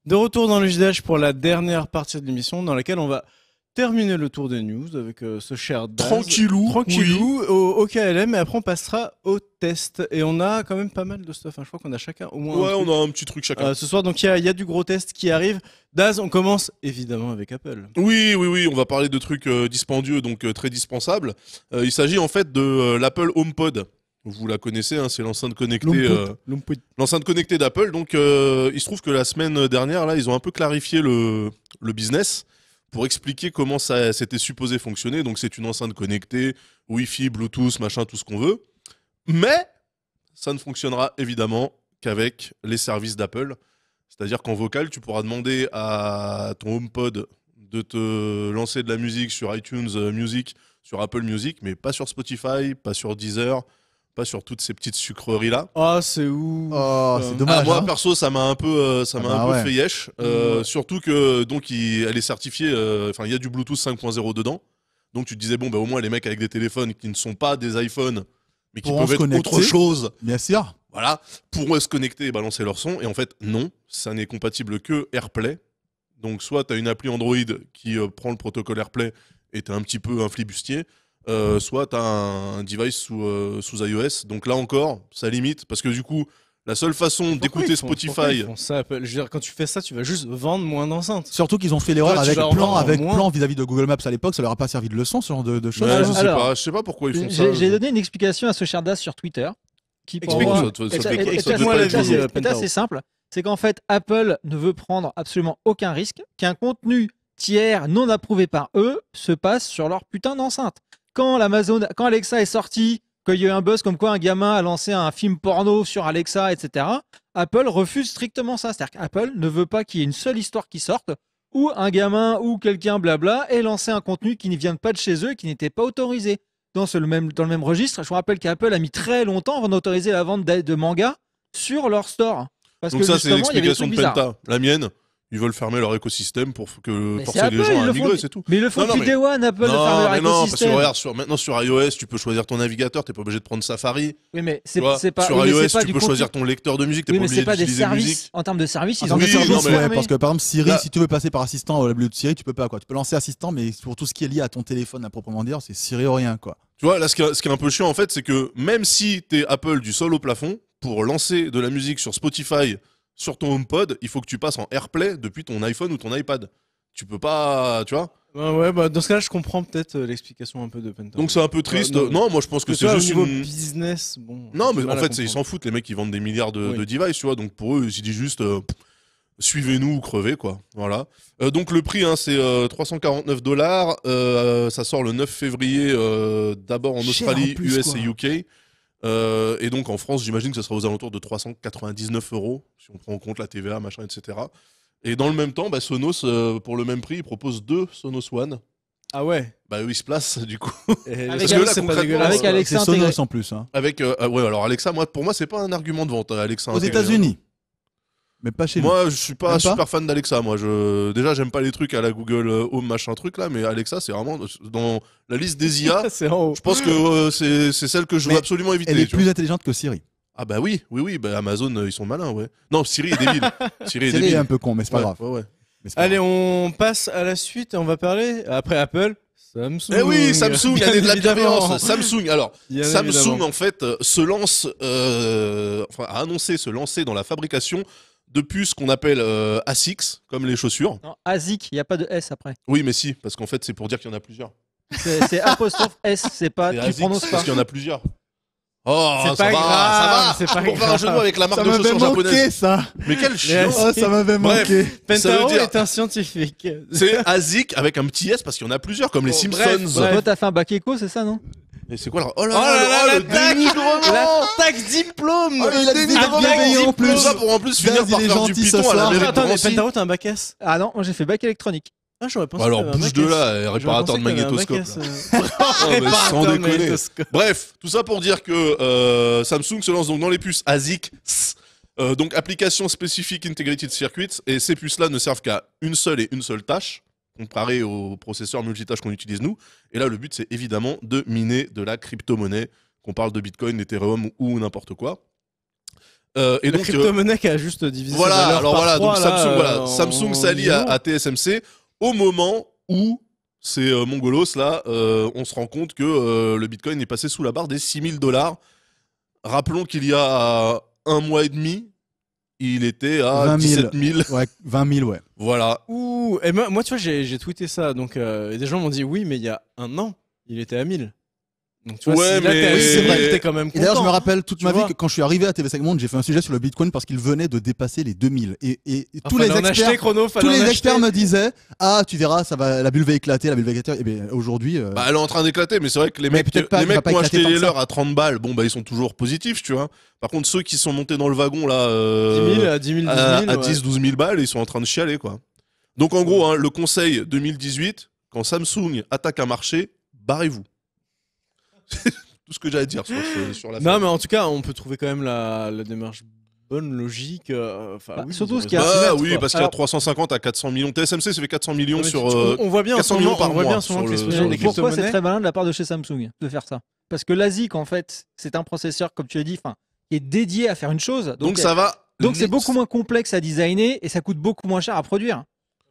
De retour dans le JDH pour la dernière partie de l'émission dans laquelle on va terminer le tour des news avec ce cher Daz. Tranquillou, oui. au KLM, et après on passera au test. Et on a quand même pas mal de stuff, hein. Je crois qu'on a chacun au moins Ouais, on a un petit truc chacun. ce soir. Donc il y a du gros test qui arrive. Daz, on commence évidemment avec Apple. Oui, on va parler de trucs dispendieux, donc très dispensables. Il s'agit en fait de l'Apple HomePod. Vous la connaissez, hein, c'est l'enceinte connectée, l'enceinte connectée d'Apple. Donc, il se trouve que la semaine dernière, là, ils ont un peu clarifié le business pour expliquer comment ça c'était supposé fonctionner. Donc, c'est une enceinte connectée, Wi-Fi, Bluetooth, machin, tout ce qu'on veut. Mais ça ne fonctionnera évidemment qu'avec les services d'Apple. C'est-à-dire qu'en vocal, tu pourras demander à ton HomePod de te lancer de la musique sur iTunes Music, sur Apple Music, mais pas sur Spotify, pas sur Deezer, pas sur toutes ces petites sucreries là. Ah, c'est ouf. Oh, c'est dommage. Moi hein. perso, ça m'a un peu ouais. fait yesh. Surtout que donc elle est certifiée. Enfin, il y a du Bluetooth 5.0 dedans. Donc tu te disais bon bah au moins les mecs avec des téléphones qui ne sont pas des iPhones, mais qui Pourront peuvent se être connecter. autre chose. Bien sûr. Voilà, pourront se connecter et balancer leur son. Et en fait non, ça n'est compatible que AirPlay. Donc soit tu as une appli Android qui prend le protocole AirPlay et t'es un petit peu un flibustier. Soit tu as un device sous iOS. Donc là encore, ça limite. Parce que du coup, la seule façon d'écouter Pourquoi Spotify... ils font ça, Apple. Je veux dire, quand tu fais ça, tu vas juste vendre moins d'enceintes. Surtout qu'ils ont fait l'erreur Toi, tu avec vas en vendre moins. plan vis-à-vis de Google Maps à l'époque. Ça leur a pas servi de leçon, ce genre de choses. Ouais, Alors, je sais pas pourquoi ils font ça. J'ai donné une explication à ce cher Das sur Twitter. Qui pour Explique-nous. moi Explique-moi la vie, est Pentao. assez simple. C'est qu'en fait, Apple ne veut prendre absolument aucun risque qu'un contenu tiers non approuvé par eux se passe sur leur putain d'enceinte. Quand Alexa est sorti, qu'il y a eu un buzz comme quoi un gamin a lancé un film porno sur Alexa, etc., Apple refuse strictement ça. C'est-à-dire qu'Apple ne veut pas qu'il y ait une seule histoire qui sorte où un gamin ou quelqu'un blabla ait lancé un contenu qui ne vient pas de chez eux et qui n'était pas autorisé. Dans le même registre, je vous rappelle qu'Apple a mis très longtemps avant d'autoriser la vente de mangas sur leur store. Parce Donc que ça, c'est justement, il y avait des l'explication trucs de bizarres. Penta. La mienne, ils veulent fermer leur écosystème pour Mais forcer c'est les Apple, gens ils à le migrer, font- c'est tout. Mais ils le font Non, depuis mais- Day One, Apple, de fermer leur mais non, parce que écosystème. regarde, maintenant sur iOS, tu peux choisir ton navigateur, t'es pas obligé de prendre Safari. Oui, mais Tu c'est vois. pas. Sur oui, mais iOS, c'est pas tu du peux contenu. choisir ton lecteur de musique, t'es Oui, pas mais obligé c'est pas des d'utiliser services. musique. En termes de services, ils Ah, ont mais des oui, services, non, mais- fermés. parce que par exemple Siri, Là- si tu veux passer par assistant au lieu de Siri, tu peux pas quoi. Tu peux lancer assistant, mais pour tout ce qui est lié à ton téléphone à proprement dire, c'est Siri ou rien quoi. Tu vois, là, ce qui est un peu chiant, en fait, c'est que même si t'es Apple du sol au plafond, pour lancer de la musique sur Spotify, sur ton HomePod, il faut que tu passes en AirPlay depuis ton iPhone ou ton iPad. Tu peux pas, tu vois. Ouais, bah, dans ce cas-là, je comprends peut-être l'explication un peu de Pentao. Donc c'est un peu triste. non, Non, moi je pense que Parce c'est au juste niveau une... business, bon. Non, j'ai mais du en mal à fait, ils comprendre. s'en foutent, les mecs, ils vendent des milliards Oui. de devices, tu vois. Donc pour eux, ils disent juste suivez-nous ou crevez, quoi. Voilà. Donc le prix, hein, c'est $349. Ça sort le 9 février, d'abord en Cher Australie, en plus, US quoi. et UK. Et donc en France, j'imagine que ça sera aux alentours de 399 €, si on prend en compte la TVA, machin, etc. Et dans le même temps, bah, Sonos, pour le même prix, il propose 2 Sonos One. Ah ouais. Bah oui, il se place, du coup. Et Avec parce que Alexa, c'est pas concrètement, dégueulasse. avec quoi. Alexa C'est intégré. Sonos en plus. Hein. Avec, ouais, alors Alexa, pour moi, c'est pas un argument de vente, Alexa. Aux intégré. États-Unis, mais pas chez nous. Moi, je suis pas Même pas super fan d'Alexa. Moi, déjà, j'aime pas les trucs à la Google Home machin truc là, mais Alexa, c'est vraiment dans la liste des IA. C'est en haut. Je pense que c'est celle que je veux Mais absolument éviter. Elle est tu plus vois. intelligente que Siri. Ah bah oui, bah Amazon, ils sont malins, ouais. Non, Siri est débile. Siri est Siri est débile. un peu con, mais c'est pas Ouais, grave. ouais. Mais c'est pas Allez, grave. on passe à la suite et on va parler, après Apple, Samsung. Eh oui, Samsung, Bien l'année de la évidemment. bienveillance. Samsung, alors, Bien Samsung évidemment. en fait se lance, a annoncé se lancer dans la fabrication de puces qu'on appelle ASICS, comme les chaussures. Non, ASIC, il n'y a pas de S après. Oui, mais si, parce qu'en fait, c'est pour dire qu'il y en a plusieurs. C'est apostrophe S, c'est pas. C'est Tu ASICS, prononces pas. parce qu'il y en a plusieurs. Oh, C'est ça pas va, grave, ça va. c'est pas Pour faire un jeu de mots avec la marque Ça de m'avait chaussures manqué japonaise. ça. Mais quel chiant. Oh, ça m'avait Bref. manqué. Ça veut Pentao dire- est un scientifique. C'est ASIC avec un petit S parce qu'il y en a plusieurs, comme les Bon, Simpsons. bref. Toi, t'as fait un bac éco, c'est ça, non? Et c'est quoi là? Oh Oh là là là, là, le l'attaque dénigrement. L'attaque diplôme. Oh, il a des dénigrement. bienveillants en plus. Tout ça pour en plus finir Daz, par il est faire du gentil ce Python à la soir. mairie de Attends, mais Drancy. Pentao, t'as un bac S? Ah non, moi j'ai fait bac électronique. Ah, j'aurais pensé. Alors que t'avais un bouge bac de S. là, réparateur de J'aurais pensé que magnétoscope. t'avais un là. bac S, Non, mais sans Réparateur de déconner. magnétoscope. Bref, tout ça pour dire que Samsung se lance donc dans les puces ASIC, donc application spécifique Integrated Circuits, et ces puces-là ne servent qu'à une seule tâche, comparé aux processeurs multitâches qu'on utilise nous. Et là, le but, c'est évidemment de miner de la crypto-monnaie, qu'on parle de Bitcoin, d'Ethereum ou n'importe quoi. Et La donc, crypto-monnaie qui a juste divisé voilà, sa valeur alors par voilà, donc 3, Samsung, là, voilà, en Samsung s'allie 10 jours. à TSMC au moment où ces mongolos là, on se rend compte que le Bitcoin est passé sous la barre des $6 000. Rappelons qu'il y a 1 mois et demi, il était à 20 000. 17 000. Ouais, 20 000, ouais. Voilà. Ouh, et moi, tu vois, j'ai tweeté ça, donc et des gens m'ont dit oui, mais il y a un an, il était à 1000. Donc tu vois, Ouais, si là, mais- t'es à Oui, 1000, c'est vrai. t'es quand même content. Et d'ailleurs, je me rappelle toute Tu ma vie vois. que quand je suis arrivé à TV Segment, j'ai fait un sujet sur le Bitcoin parce qu'il venait de dépasser les 2000. Et Ah, tous les fallait en acheter, experts, Chrono, fallait tous en les acheter. experts me disaient, ah, tu verras, ça va, la bulle va éclater, la bulle va éclater. Et bien, aujourd'hui, Bah, elle est en train d'éclater, mais c'est vrai que les Mais mecs, peut-être pas, les elle va mecs pas qui ont éclater acheté tant que les ça. leurs à 30 balles, bon, bah, ils sont toujours positifs, tu vois. Par contre, ceux qui sont montés dans le wagon, là, 10 000, à 10 000, 12 000, à ouais. 10-12 000 balles, ils sont en train de chialer, quoi. Donc, en gros, hein, le conseil 2018, quand Samsung attaque un marché, barrez-vous. C'est tout ce que j'ai à dire sur la Non, mais en tout cas, on peut trouver quand même la démarche bonne, logique. Enfin, Bah, oui, surtout ils ce qu'il y a- auraient dû s'y Bah mettre, oui, quoi. parce qu'il y a Alors- 350 à 400 millions. TSMC, ça fait 400 millions Non, mais sur... on voit bien en ce 400 millions moment, par on voit bien mois en ce moment sur que le- l'explosion sur des le- Pourquoi c'est crypto-monnaies. très malin de la part de chez Samsung de faire ça? Parce que l'ASIC, en fait, c'est un processeur, comme tu l'as dit, qui est dédié à faire une chose. Donc ça va... Donc c'est beaucoup moins complexe à designer et ça coûte beaucoup moins cher à produire.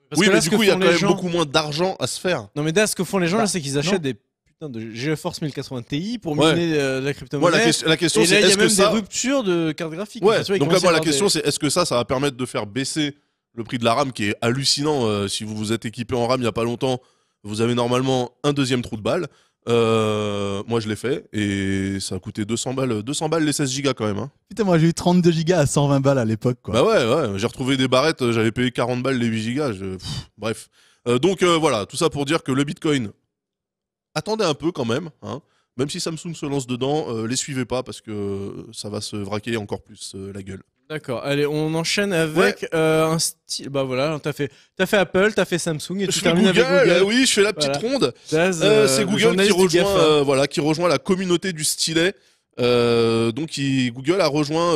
Parce Oui, que là, mais ce du que coup, il y a font quand les même gens- beaucoup moins d'argent à se faire. Non, mais là, ce que font les gens, Bah, là, c'est qu'ils non. achètent des putains de GeForce 1080 Ti pour Ouais. miner la Moi, crypto-monnaie. la question, Et c'est là, il y est-ce a que même des ça... ruptures de cartes graphiques. Ouais, Enfin, tu vois, ils donc là, commencent à moi, la avoir question, des- c'est est-ce que ça va permettre de faire baisser le prix de la RAM qui est hallucinant. Si vous vous êtes équipé en RAM il n'y a pas longtemps, vous avez normalement un deuxième trou de balle. Moi, je l'ai fait et ça a coûté 200 balles les 16 Go quand même. Hein. putain, moi j'ai eu 32 gigas à 120 balles à l'époque, quoi. Bah ouais, j'ai retrouvé des barrettes, j'avais payé 40 balles les 8 Go. Bref. Donc voilà, tout ça pour dire que le Bitcoin, attendez un peu quand même. Hein. Même si Samsung se lance dedans, les suivez pas parce que ça va se vraquer encore plus la gueule. D'accord, allez, on enchaîne avec un style. Bah voilà, t'as fait Apple, t'as fait Samsung et Je tu fais termines Google, avec Google. oui, je fais la petite Voilà. ronde. Daz, C'est le Google qui journaliste du rejoint, GAFA. qui rejoint la communauté du stylet. Donc Google a rejoint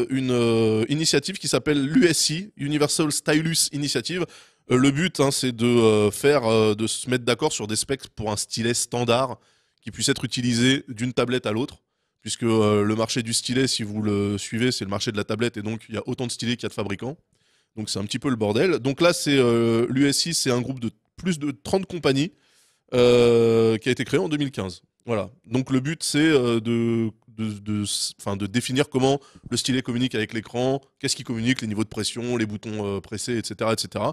une initiative qui s'appelle l'USI, Universal Stylus Initiative. Le but, hein, c'est de de se mettre d'accord sur des specs pour un stylet standard qui puisse être utilisé d'une tablette à l'autre. Puisque le marché du stylet, si vous le suivez, c'est le marché de la tablette et donc il y a autant de stylets qu'il y a de fabricants. Donc c'est un petit peu le bordel. Donc là, c'est l'USI, c'est un groupe de plus de 30 compagnies qui a été créé en 2015. Voilà. Donc le but, c'est de définir comment le stylet communique avec l'écran, qu'est-ce qui communique, les niveaux de pression, les boutons pressés, etc., etc.,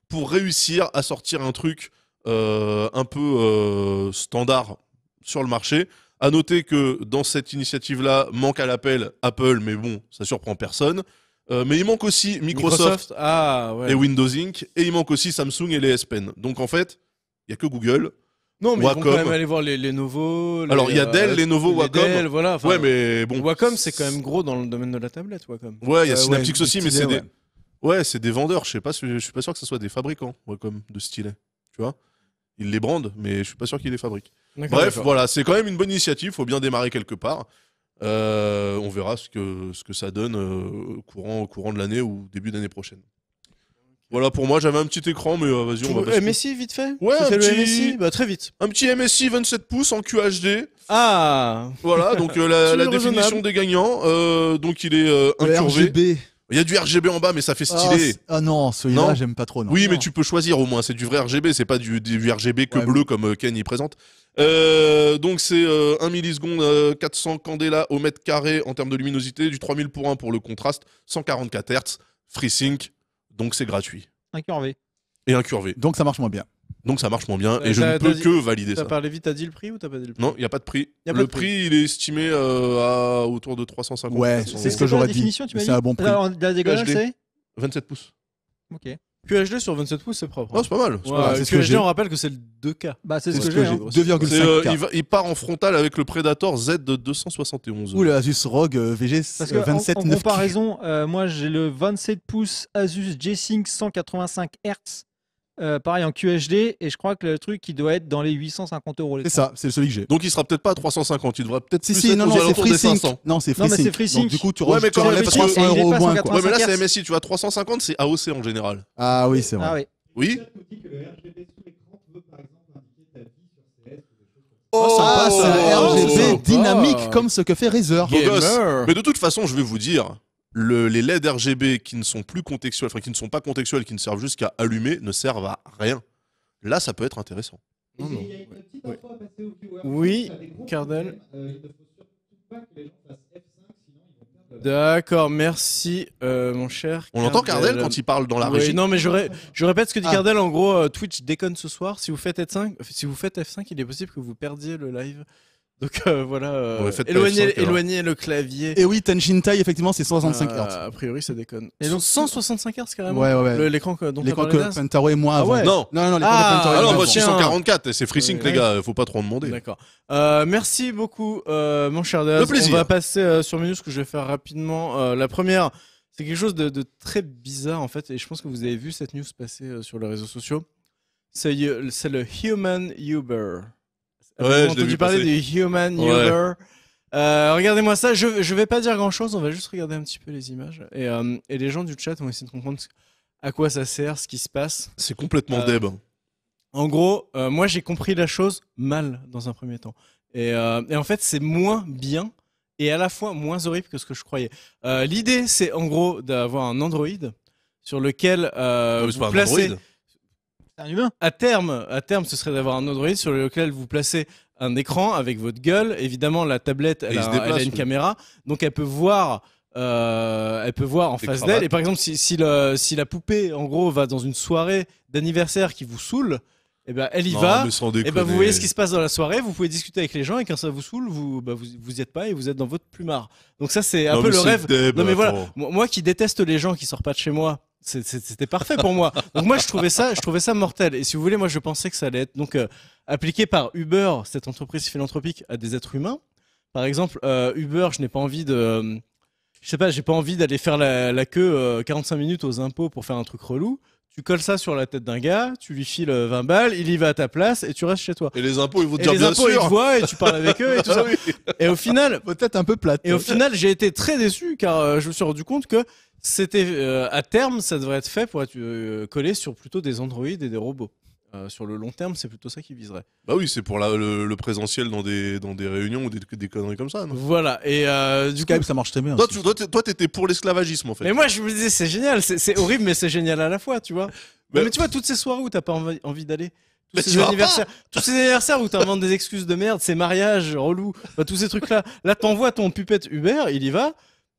pour réussir à sortir un truc un peu standard sur le marché. À noter que dans cette initiative-là, manque à l'appel Apple, mais bon, ça surprend personne. Mais il manque aussi Microsoft Ah ouais. et Windows Inc. Et il manque aussi Samsung et les S Pen. Donc en fait, il n'y a que Google. Non, mais ils vont Wacom. quand même aller voir les Lenovo. Alors, il y a Dell, Lenovo, Wacom. Dell, voilà. Enfin, Ouais, mais bon. Wacom, c'est quand même gros dans le domaine de la tablette, Wacom. Ouais, il y a Ouais, Synaptics ouais, aussi, mais stylet, c'est des... Ouais, c'est des vendeurs. Je suis pas sûr que ce soit des fabricants, Wacom, de stylets. Tu vois, ils les brandent, mais je suis pas sûr qu'ils les fabriquent. D'accord, Bref, d'accord. voilà, c'est quand même une bonne initiative. Faut bien démarrer quelque part. On verra ce que ça donne courant de l'année ou début d'année prochaine. Voilà, pour moi, j'avais un petit écran, mais vas-y, on va passer. MSI, vite fait. Ouais, Tu fais un le petit- MSI. Bah très vite. Un petit MSI 27 pouces en QHD. Ah. Voilà, donc la Toujours définition raisonnable. des gagnants. Donc il est Le incurvé. RGB. Il y a du RGB en bas, mais ça fait Ah, stylé. ah non, celui-là, Non. j'aime pas trop. Non. Oui, Non. mais tu peux choisir au moins. C'est du vrai RGB, c'est pas du RGB que Ouais, bleu comme Ken y présente. Donc c'est 1 milliseconde, 400 candela au mètre carré en termes de luminosité, du 3000 pour 1 pour le contraste, 144 Hz, FreeSync, donc c'est gratuit. Incurvé. Et incurvé. Donc ça marche moins bien. Donc ça marche moins bien et T'as- je ne t'as peux dit- que valider T'as ça. parlé vite, t'as dit le prix ou t'as pas dit le prix? Non, il n'y a pas de prix. Y a pas Le de prix. prix, il est estimé à autour de 350. Ouais, 400 c'est ce euros. que quoi la j'aurais dit. définition, tu m'as C'est dit un bon prix. Alors, la diagonale, HD. c'est 27 pouces. Ok. QHD sur 27 pouces, c'est propre. Oh, c'est pas mal. c'est Ouais, pas mal. c'est ce que QHD, j'ai. on rappelle que c'est le 2K. Bah, c'est C'est ce ce que que j'ai. j'ai. hein. 2,5K. Il part en frontal avec le Predator Z de 271. Ou le Asus ROG VG Parce que 27 en 9 comparaison, moi j'ai le 27 pouces Asus G-Sync 185 Hz, pareil en QHD, et je crois que le truc il doit être dans les 850 €. C'est ça, c'est celui que j'ai. Donc il sera peut-être pas à 350, il devrait peut-être Si, plus si, être non, aux non, c'est alentours des FreeSync. 500. Non, c'est Non, mais c'est FreeSync. FreeSync. Donc, du coup, tu Ouais, mais quand même, enlèves parce que- 300 il est € pas au moins. 180. Quoi. Ouais, mais là c'est 350 MSI, tu vois, 350 c'est AOC en général. Ah oui, c'est vrai. Ah oui. Oui. Oh, ça passe oh, un RGB sympa. dynamique comme ce que fait Razer. Beau gosse. Gamer. Mais de toute façon, je vais vous dire, les LED RGB qui ne sont plus contextuels, enfin qui ne sont pas contextuels, qui ne servent juste qu'à allumer, ne servent à rien. Là, ça peut être intéressant. Non, non. Oui, Cardel. D'accord, merci mon cher. On entend Cardel quand il parle dans la régie. Non, mais je répète ce que dit Cardel. En gros, Twitch déconne ce soir. Si vous faites F5, il est possible que vous perdiez le live. Donc voilà, éloignez le clavier. Et oui, Tenshintai, effectivement, c'est 65 Hz. A priori, ça déconne. Et donc 165 Hz carrément. Ouais. L'écran dont L'écran on que parlait. Pentaro et moi avant. ouais. Non, Non, l'écran de Ah, Pentaro et alors moi moi avant. 644, c'est FreeSync Oui. les gars, faut pas trop en demander. D'accord. Merci beaucoup, mon cher Daz. Le plaisir. On va passer sur mes news que je vais faire rapidement. La première, c'est quelque chose de très bizarre en fait, et je pense que vous avez vu cette news passer sur les réseaux sociaux. C'est le Human Uber. Ouais, Avez-vous je l'ai entendu vu parler passer. du Human Ouais. Uber? Regardez-moi ça. Je vais pas dire grand chose. On va juste regarder un petit peu les images et les gens du chat vont essayer de comprendre à quoi ça sert, ce qui se passe. C'est complètement deb. En gros, moi j'ai compris la chose mal dans un premier temps. Et en fait, c'est moins bien et à la fois moins horrible que ce que je croyais. L'idée, c'est en gros d'avoir un Android sur lequel C'est vous pas un placez. Android. C'est un humain. À terme, ce serait d'avoir un Android sur lequel vous placez un écran avec votre gueule. Évidemment, la tablette, Et elle il se a déplace, une oui. caméra, donc elle peut voir en Des face cravates. d'elle. Et par exemple, si la poupée, en gros, va dans une soirée d'anniversaire qui vous saoule, et ben elle y Non, va. mais sans Et ben déconner. vous voyez ce qui se passe dans la soirée, vous pouvez discuter avec les gens et quand ça vous saoule, vous y êtes pas et vous êtes dans votre plumard. Donc ça c'est un Non, peu mais le c'est rêve. deb, Non mais voilà, attends. moi qui déteste les gens qui sortent pas de chez moi, c'était parfait pour moi. Donc moi je trouvais ça mortel. Et si vous voulez, moi je pensais que ça allait être donc appliqué par Uber, cette entreprise philanthropique, à des êtres humains. Par exemple, Uber, je n'ai pas envie de, je sais pas, j'ai pas envie d'aller faire la queue 45 minutes aux impôts pour faire un truc relou. Tu colles ça sur la tête d'un gars, tu lui files 20 balles, il y va à ta place et tu restes chez toi. Et les impôts, ils vont te Et dire les bien impôts, ils sûr. te voient et tu parles avec eux et tout ça. Ah oui. Et au final, Peut-être un peu plate. j'ai été très déçu car je me suis rendu compte que c'était à terme, ça devrait être fait pour être collé sur plutôt des androïdes et des robots. Sur le long terme, c'est plutôt ça qui viserait. Bah oui, c'est pour le présentiel dans des réunions ou des conneries comme ça. Non Voilà. Et du coup, Skype, ça marche très bien. toi, aussi. toi, t'étais pour l'esclavagisme en fait. mais moi, je me disais, c'est génial, c'est horrible, mais c'est génial à la fois, tu vois. Mais tu vois, toutes ces soirées où t'as pas envie d'aller, Mais tous tu vas ces anniversaires où t'inventes des excuses de merde, ces mariages relous, tous ces trucs-là. Là, t'envoies ton pupette Uber, il y va,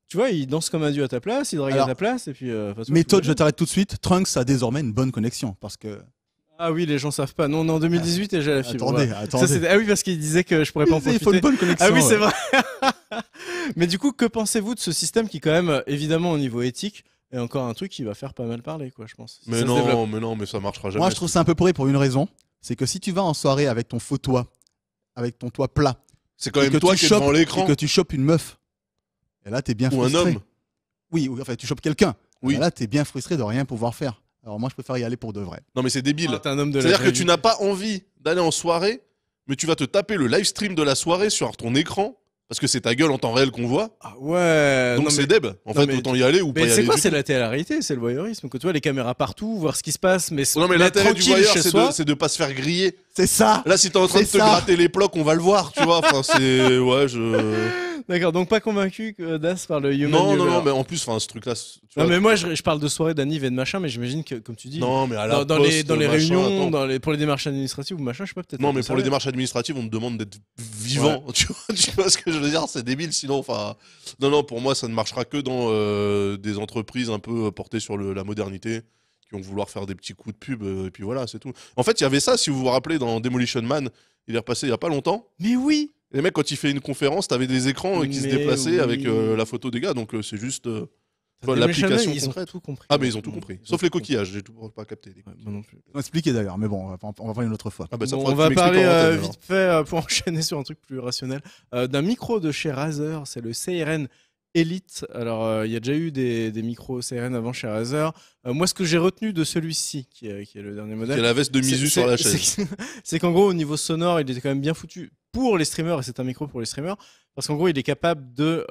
tu vois, il danse comme un dieu à ta place, il drague à Alors, ta place, et puis. Méthode, je t'arrête tout de suite. Trunks a désormais une bonne connexion parce que. Ah oui, les gens savent pas. Non, on est en 2018 et j'ai la fibre. Attendez, voilà. attendez. Ça, ah oui, parce qu'il disait que je pourrais pas en Il faut profiter. une bonne connexion. Ah oui, c'est ouais. vrai. Mais du coup, que pensez-vous de ce système qui, quand même, évidemment, au niveau éthique, est encore un truc qui va faire pas mal parler, quoi, je pense. Si Mais ça se développe. non, mais ça marchera jamais. Moi, je trouve ça un peu pourri pour une raison. C'est que si tu vas en soirée avec ton faux toit, avec ton toit plat, C'est quand et même que toi tu qui es chopes- devant l'écran. et que tu chopes une meuf, et là, t'es bien Ou un frustré. homme. Oui, enfin, tu chopes quelqu'un. Oui. Et là, t'es bien frustré de rien pouvoir faire. Alors moi, je préfère y aller pour de vrai. Non mais c'est débile. Ah, t'es un homme de la C'est-à-dire que vraie tu vie. n'as pas envie d'aller en soirée, mais tu vas te taper le live stream de la soirée sur ton écran, parce que c'est ta gueule en temps réel qu'on voit. Ah ouais. Donc non, c'est mais- deb. En fait, mais autant y aller ou pas Mais y c'est aller quoi? du C'est tout. la télé-réalité, c'est le voyeurisme. Que tu vois les caméras partout, voir ce qui se passe, mais Non mais mettre l'intérêt du tranquille voyeur, chez c'est soi. de pas se faire griller. C'est ça. Là, si t'es en train de C'est te ça. gratter les plocs, on va le voir, tu vois. Enfin, c'est ouais, je. D'accord, donc pas convaincu que Das par le Human Non, Uber. mais en plus, enfin, ce truc-là. Tu Non, vois, mais moi je parle de soirée d'anniv et de machin, mais j'imagine que, comme tu dis, non, mais à la dans poste, les machin, réunions, attends. pour les démarches administratives ou machin, je sais pas, peut-être. Non, un mais peu pour les ça, démarches administratives, on te demande d'être vivant. Tu vois ce que je veux dire? C'est débile, sinon. Enfin, non, pour moi, ça ne marchera que dans des entreprises un peu portées sur la modernité, qui vont vouloir faire des petits coups de pub, et puis voilà, c'est tout. En fait, il y avait ça, si vous vous rappelez, dans Demolition Man, il est repassé il y a pas longtemps. Mais oui. Les mecs, quand il fait une conférence, t'avais des écrans qui se Mais déplaçaient oui. avec la photo des gars, donc c'est juste Demolition l'application Man, ils ont concrète. tout compris. Ah, mais ils ont tout Ils compris. ont Sauf tout les compris. coquillages, j'ai tout pas capté. Ouais, moi non plus. On va expliquer d'ailleurs, mais bon, on va voir une autre fois. Ah bah ça Bon, faudra on que va tu m'expliques parler en antenne, alors. vite fait pour enchaîner sur un truc plus rationnel d'un micro de chez Razer, c'est le CRN Elite. Alors il y a déjà eu des micros CRN avant chez Razer. Moi ce que j'ai retenu de celui-ci qui est le dernier Il y modèle, a la veste de Misu sur la chaise. c'est qu'en gros au niveau sonore il était quand même bien foutu pour les streamers et c'est un micro pour les streamers parce qu'en gros il est capable de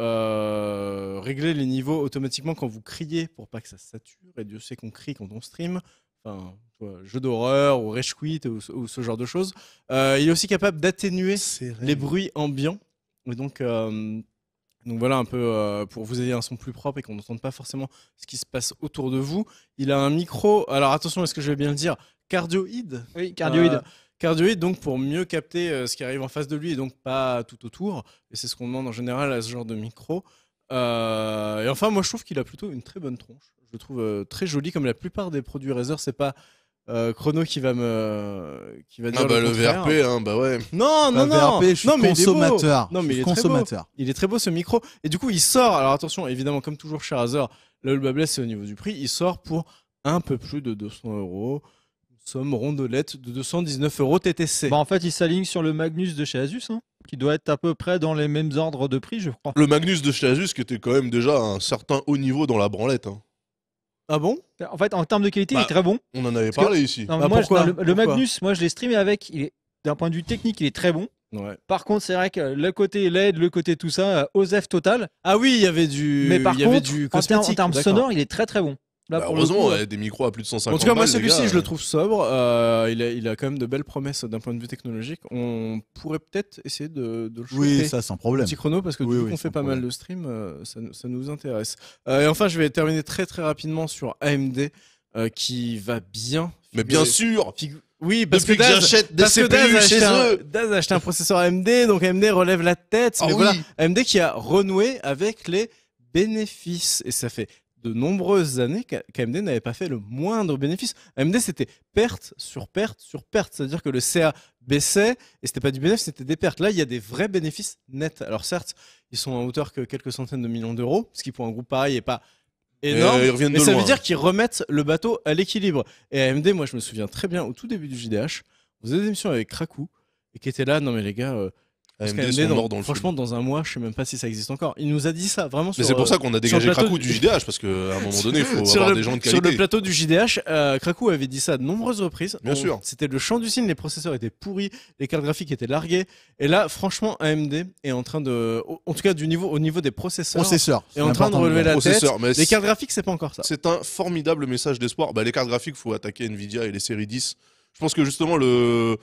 régler les niveaux automatiquement quand vous criez pour pas que ça sature et Dieu sait qu'on crie quand on stream. Enfin, tu vois, jeu d'horreur ou rage quit ou ce genre de choses. Il est aussi capable d'atténuer les bruits ambiants. Et donc Donc voilà un peu pour vous ayez un son plus propre et qu'on n'entende pas forcément ce qui se passe autour de vous. Il a un micro, alors attention, est-ce que je vais bien le dire, cardioïde. Oui, cardioïde. Cardioïde, donc pour mieux capter ce qui arrive en face de lui et donc pas tout autour. Et c'est ce qu'on demande en général à ce genre de micro. Et enfin, moi je trouve qu'il a plutôt une très bonne tronche. Je le trouve très joli, comme la plupart des produits Razer. C'est pas Chrono qui va dire le le contraire. VRP, hein, bah ouais. Non, VRP, je suis non, mais consommateur. Non, mais il est consommateur. Il est très beau ce micro. Et du coup, il sort. Alors attention, évidemment, comme toujours chez Razer, là où le bas blesse, c'est au niveau du prix. Il sort pour un peu plus de 200 €. Somme rondelette de 219 € TTC. Bah, en fait, il s'aligne sur le Magnus de chez Asus, hein, qui doit être à peu près dans les mêmes ordres de prix, je crois. Le Magnus de chez Asus qui était quand même déjà à un certain haut niveau dans la branlette. Hein. Ah bon? En fait, en termes de qualité, il est très bon. On en avait Parce parlé ici. Non, Bah, moi, pourquoi le Magnus, moi, je l'ai streamé avec. D'un point de vue technique, il est très bon. Ouais. Par contre, c'est vrai que le côté LED, le côté tout ça, OSEF total. Ah oui, il y avait du. Mais par il y avait contre, du en cosmétique. termes d'accord. sonores, il est très très bon. Là, Bah, pour le heureusement, coup, ouais, des micros à plus de 150 En tout cas, moi, balles, les celui-ci, gars, je le trouve sobre. Il a quand même de belles promesses d'un point de vue technologique. On pourrait peut-être essayer de le choper. Oui, ça sans problème. Petit chrono, parce que Oui, du coup, oui, on fait sans pas problème. mal de streams, ça nous intéresse. Et enfin, je vais terminer très très rapidement sur AMD, qui va bien. Mais bien sûr. Oui, parce Depuis que Daz- j'achète des parce que CPU Daz a chez acheté eux. Daz a acheté un processeur AMD, donc AMD relève la tête. Ah mais oui. voilà, AMD qui a renoué avec les bénéfices. Et ça fait de nombreuses années qu'AMD n'avait pas fait le moindre bénéfice. AMD, c'était perte sur perte sur perte. C'est-à-dire que le CA baissait et c'était pas du bénéfice, c'était des pertes. Là, il y a des vrais bénéfices nets. Alors certes, ils sont à hauteur que quelques centaines de millions d'euros, ce qui pour un groupe pareil n'est pas énorme. Ils reviennent Mais de ça loin. veut dire qu'ils remettent le bateau à l'équilibre. Et AMD, moi, je me souviens très bien, au tout début du JDH, on faisait des émissions avec Krakou et qui était là, non mais les gars... parce AMD qu'AMD, sont morts dans le franchement, dans un mois, je sais même pas si ça existe encore. Il nous a dit ça vraiment sur. Mais c'est pour ça qu'on a sur dégagé le plateau Krakou du JDH, parce qu'à un moment donné, il faut sur avoir le, des gens de sur le qualité. plateau du JDH, Krakou avait dit ça à de nombreuses reprises. Bien sûr. C'était le champ du signe, les processeurs étaient pourris, les cartes graphiques étaient larguées. Et là, franchement, AMD est en train de, en tout cas au niveau des processeurs, Processeur. est en train de relever la tête. Processeur, mais Les cartes graphiques, c'est pas encore ça. c'est un formidable message d'espoir. Bah, les cartes graphiques, faut attaquer Nvidia et les séries 10. Je pense que justement, le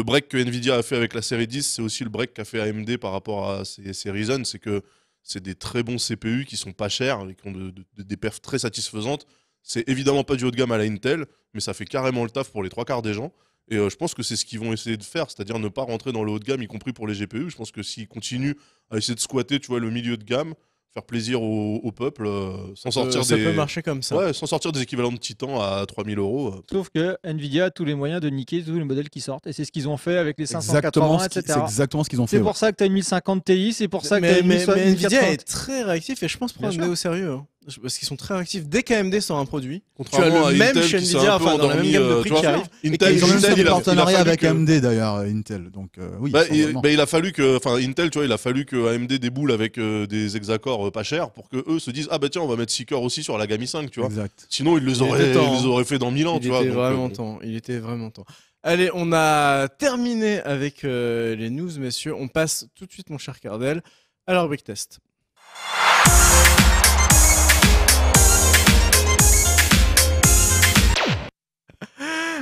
break que Nvidia a fait avec la série 10, c'est aussi le break qu'a fait AMD par rapport à ses Ryzen. C'est que c'est des très bons CPU qui sont pas chers et qui ont des perfs très satisfaisantes. C'est évidemment pas du haut de gamme à la Intel, mais ça fait carrément le taf pour les trois quarts des gens. Et je pense que c'est ce qu'ils vont essayer de faire, c'est-à-dire ne pas rentrer dans le haut de gamme, y compris pour les GPU. Je pense que s'ils continuent à essayer de squatter, tu vois, le milieu de gamme, faire plaisir au peuple, sans sortir Ça des... peut marcher comme ça. Ouais, sans sortir des équivalents de Titan à 3000 €. Sauf que Nvidia a tous les moyens de niquer tous les modèles qui sortent. Et c'est ce qu'ils ont fait avec les Exactement 580, etc. c'est exactement ce qu'ils ont fait. C'est ouais. pour ça que tu as une 1050 Ti, c'est pour ça que tu as mais une Nvidia 1080. est très réactif et je pense prendre Bien AMD sûr. au sérieux. Hein. Parce qu'ils sont très réactifs. Dès qu'AMD sort un produit, tu as Contrairement à le même Intel chez qui s'est Nvidia, un peu enfin dans la même endormi, gamme de tu prix vois. qui arrive. Intel, Ils ont même Intel, fait il un a partenariat fallu avec que- AMD d'ailleurs, Intel. Donc oui, Bah, sans vraiment. il a fallu que, enfin, Intel, tu vois, il a fallu que AMD déboule avec des hexacores pas chers pour que eux se disent, ah bah tiens, on va mettre 6 cores aussi sur la gamme i5, tu vois. Exact. Sinon, ils les Il auraient, était temps, ils les auraient fait dans 1000 ans, Il tu vois. était donc, vraiment bon. temps. Il était vraiment temps. Allez, on a terminé avec les news, messieurs. On passe tout de suite, mon cher Cardel, à la rubrique test.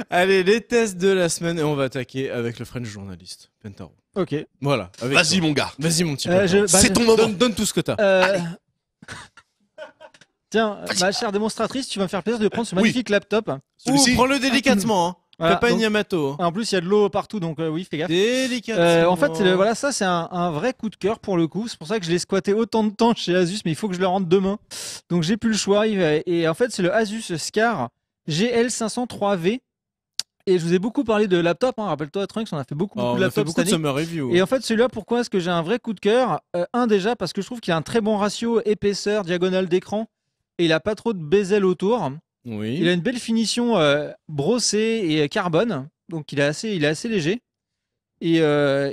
Allez, les tests de la semaine et on va attaquer avec le French journaliste, Pentaro. Ok. Voilà. avec Vas-y, toi. mon gars. Vas-y, mon petit Euh, Pentaro. je- bah, C'est je- ton moment. Donne tout ce que t'as. Tiens, ma chère démonstratrice, tu vas me faire plaisir de prendre ce Oui. magnifique laptop. Celui-ci. Prends-le délicatement. Hein. Voilà, Fais pas une donc- Yamato. Hein. En plus, il y a de l'eau partout, donc oui, fais gaffe. Délicatement. En fait, voilà, ça c'est un vrai coup de cœur pour le coup. C'est pour ça que je l'ai squatté autant de temps chez Asus, mais il faut que je le rentre demain. Donc j'ai plus le choix. Et en fait, c'est le Asus Scar GL503V. Et je vous ai beaucoup parlé de laptop. Hein. Rappelle-toi, Trunks, on a fait beaucoup Oh, de on a fait laptops beaucoup de cette année. summer review. Et en fait, celui-là, pourquoi est-ce que j'ai un vrai coup de cœur Un, déjà, parce que je trouve qu'il a un très bon ratio épaisseur, diagonale d'écran. Et il a pas trop de bezel autour. Oui. Il a une belle finition brossée et carbone. Donc il est assez léger. Et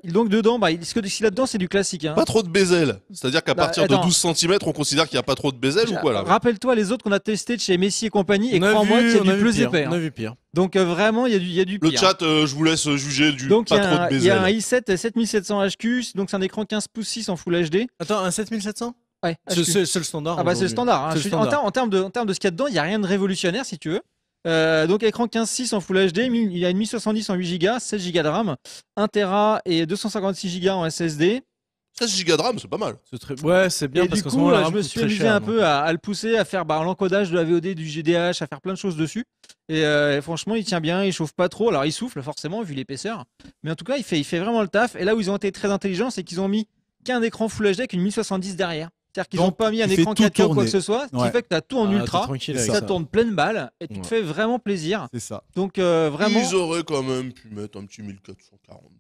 donc dedans, ce qu'il y a dedans, c'est du classique. Hein. Pas trop de bezel. C'est-à-dire qu'à Bah, partir attends. de 12 cm, on considère qu'il n'y a pas trop de bezel ou quoi là Rappelle-toi les autres qu'on a testés de chez Messi et compagnie. Et On a crois-moi vu- qu'il y a on a du vu plus pire, épais. On a Hein. vu pire. Donc vraiment, il y a du Le pire. chat, je vous laisse juger du Donc pas trop de il y a un bezel. i7 7700 HQ. Donc c'est un écran 15 pouces 6 en Full HD. Attends, un 7700 Ouais, C'est HQ. c'est le standard. Ah bah c'est le aujourd'hui. standard. Hein. C'est le Je suis- standard. En termes de ce qu'il y a dedans, il n'y a rien de révolutionnaire si tu veux. Donc écran 15.6 en Full HD, il y a une 1070 en 8 Go, 16 Go de RAM, 1 Tera et 256 Go en SSD. 16 Go de RAM, c'est pas mal. Ouais, c'est bien Et parce du qu'en coup, ce moment, la RAM je me coûte suis très amusé cher, un donc. peu à le pousser, à faire l'encodage de la VOD, du GDH, à faire plein de choses dessus. Et franchement, il tient bien, il chauffe pas trop. Alors, il souffle forcément, vu l'épaisseur. Mais en tout cas, il fait vraiment le taf. Et là où ils ont été très intelligents, c'est qu'ils ont mis qu'un écran Full HD avec une 1070 derrière. C'est-à-dire qu'ils n'ont Donc, pas mis un il fait écran tout 4K ou quoi tourner. que ce soit, ce qui Ouais. fait que tu as tout en Ah, t'es ultra. tranquille C'est avec Ça ça. tourne pleine balle et tu te Ouais. fais vraiment plaisir. C'est ça. Donc, vraiment. Ils auraient quand même pu mettre un petit 1440p.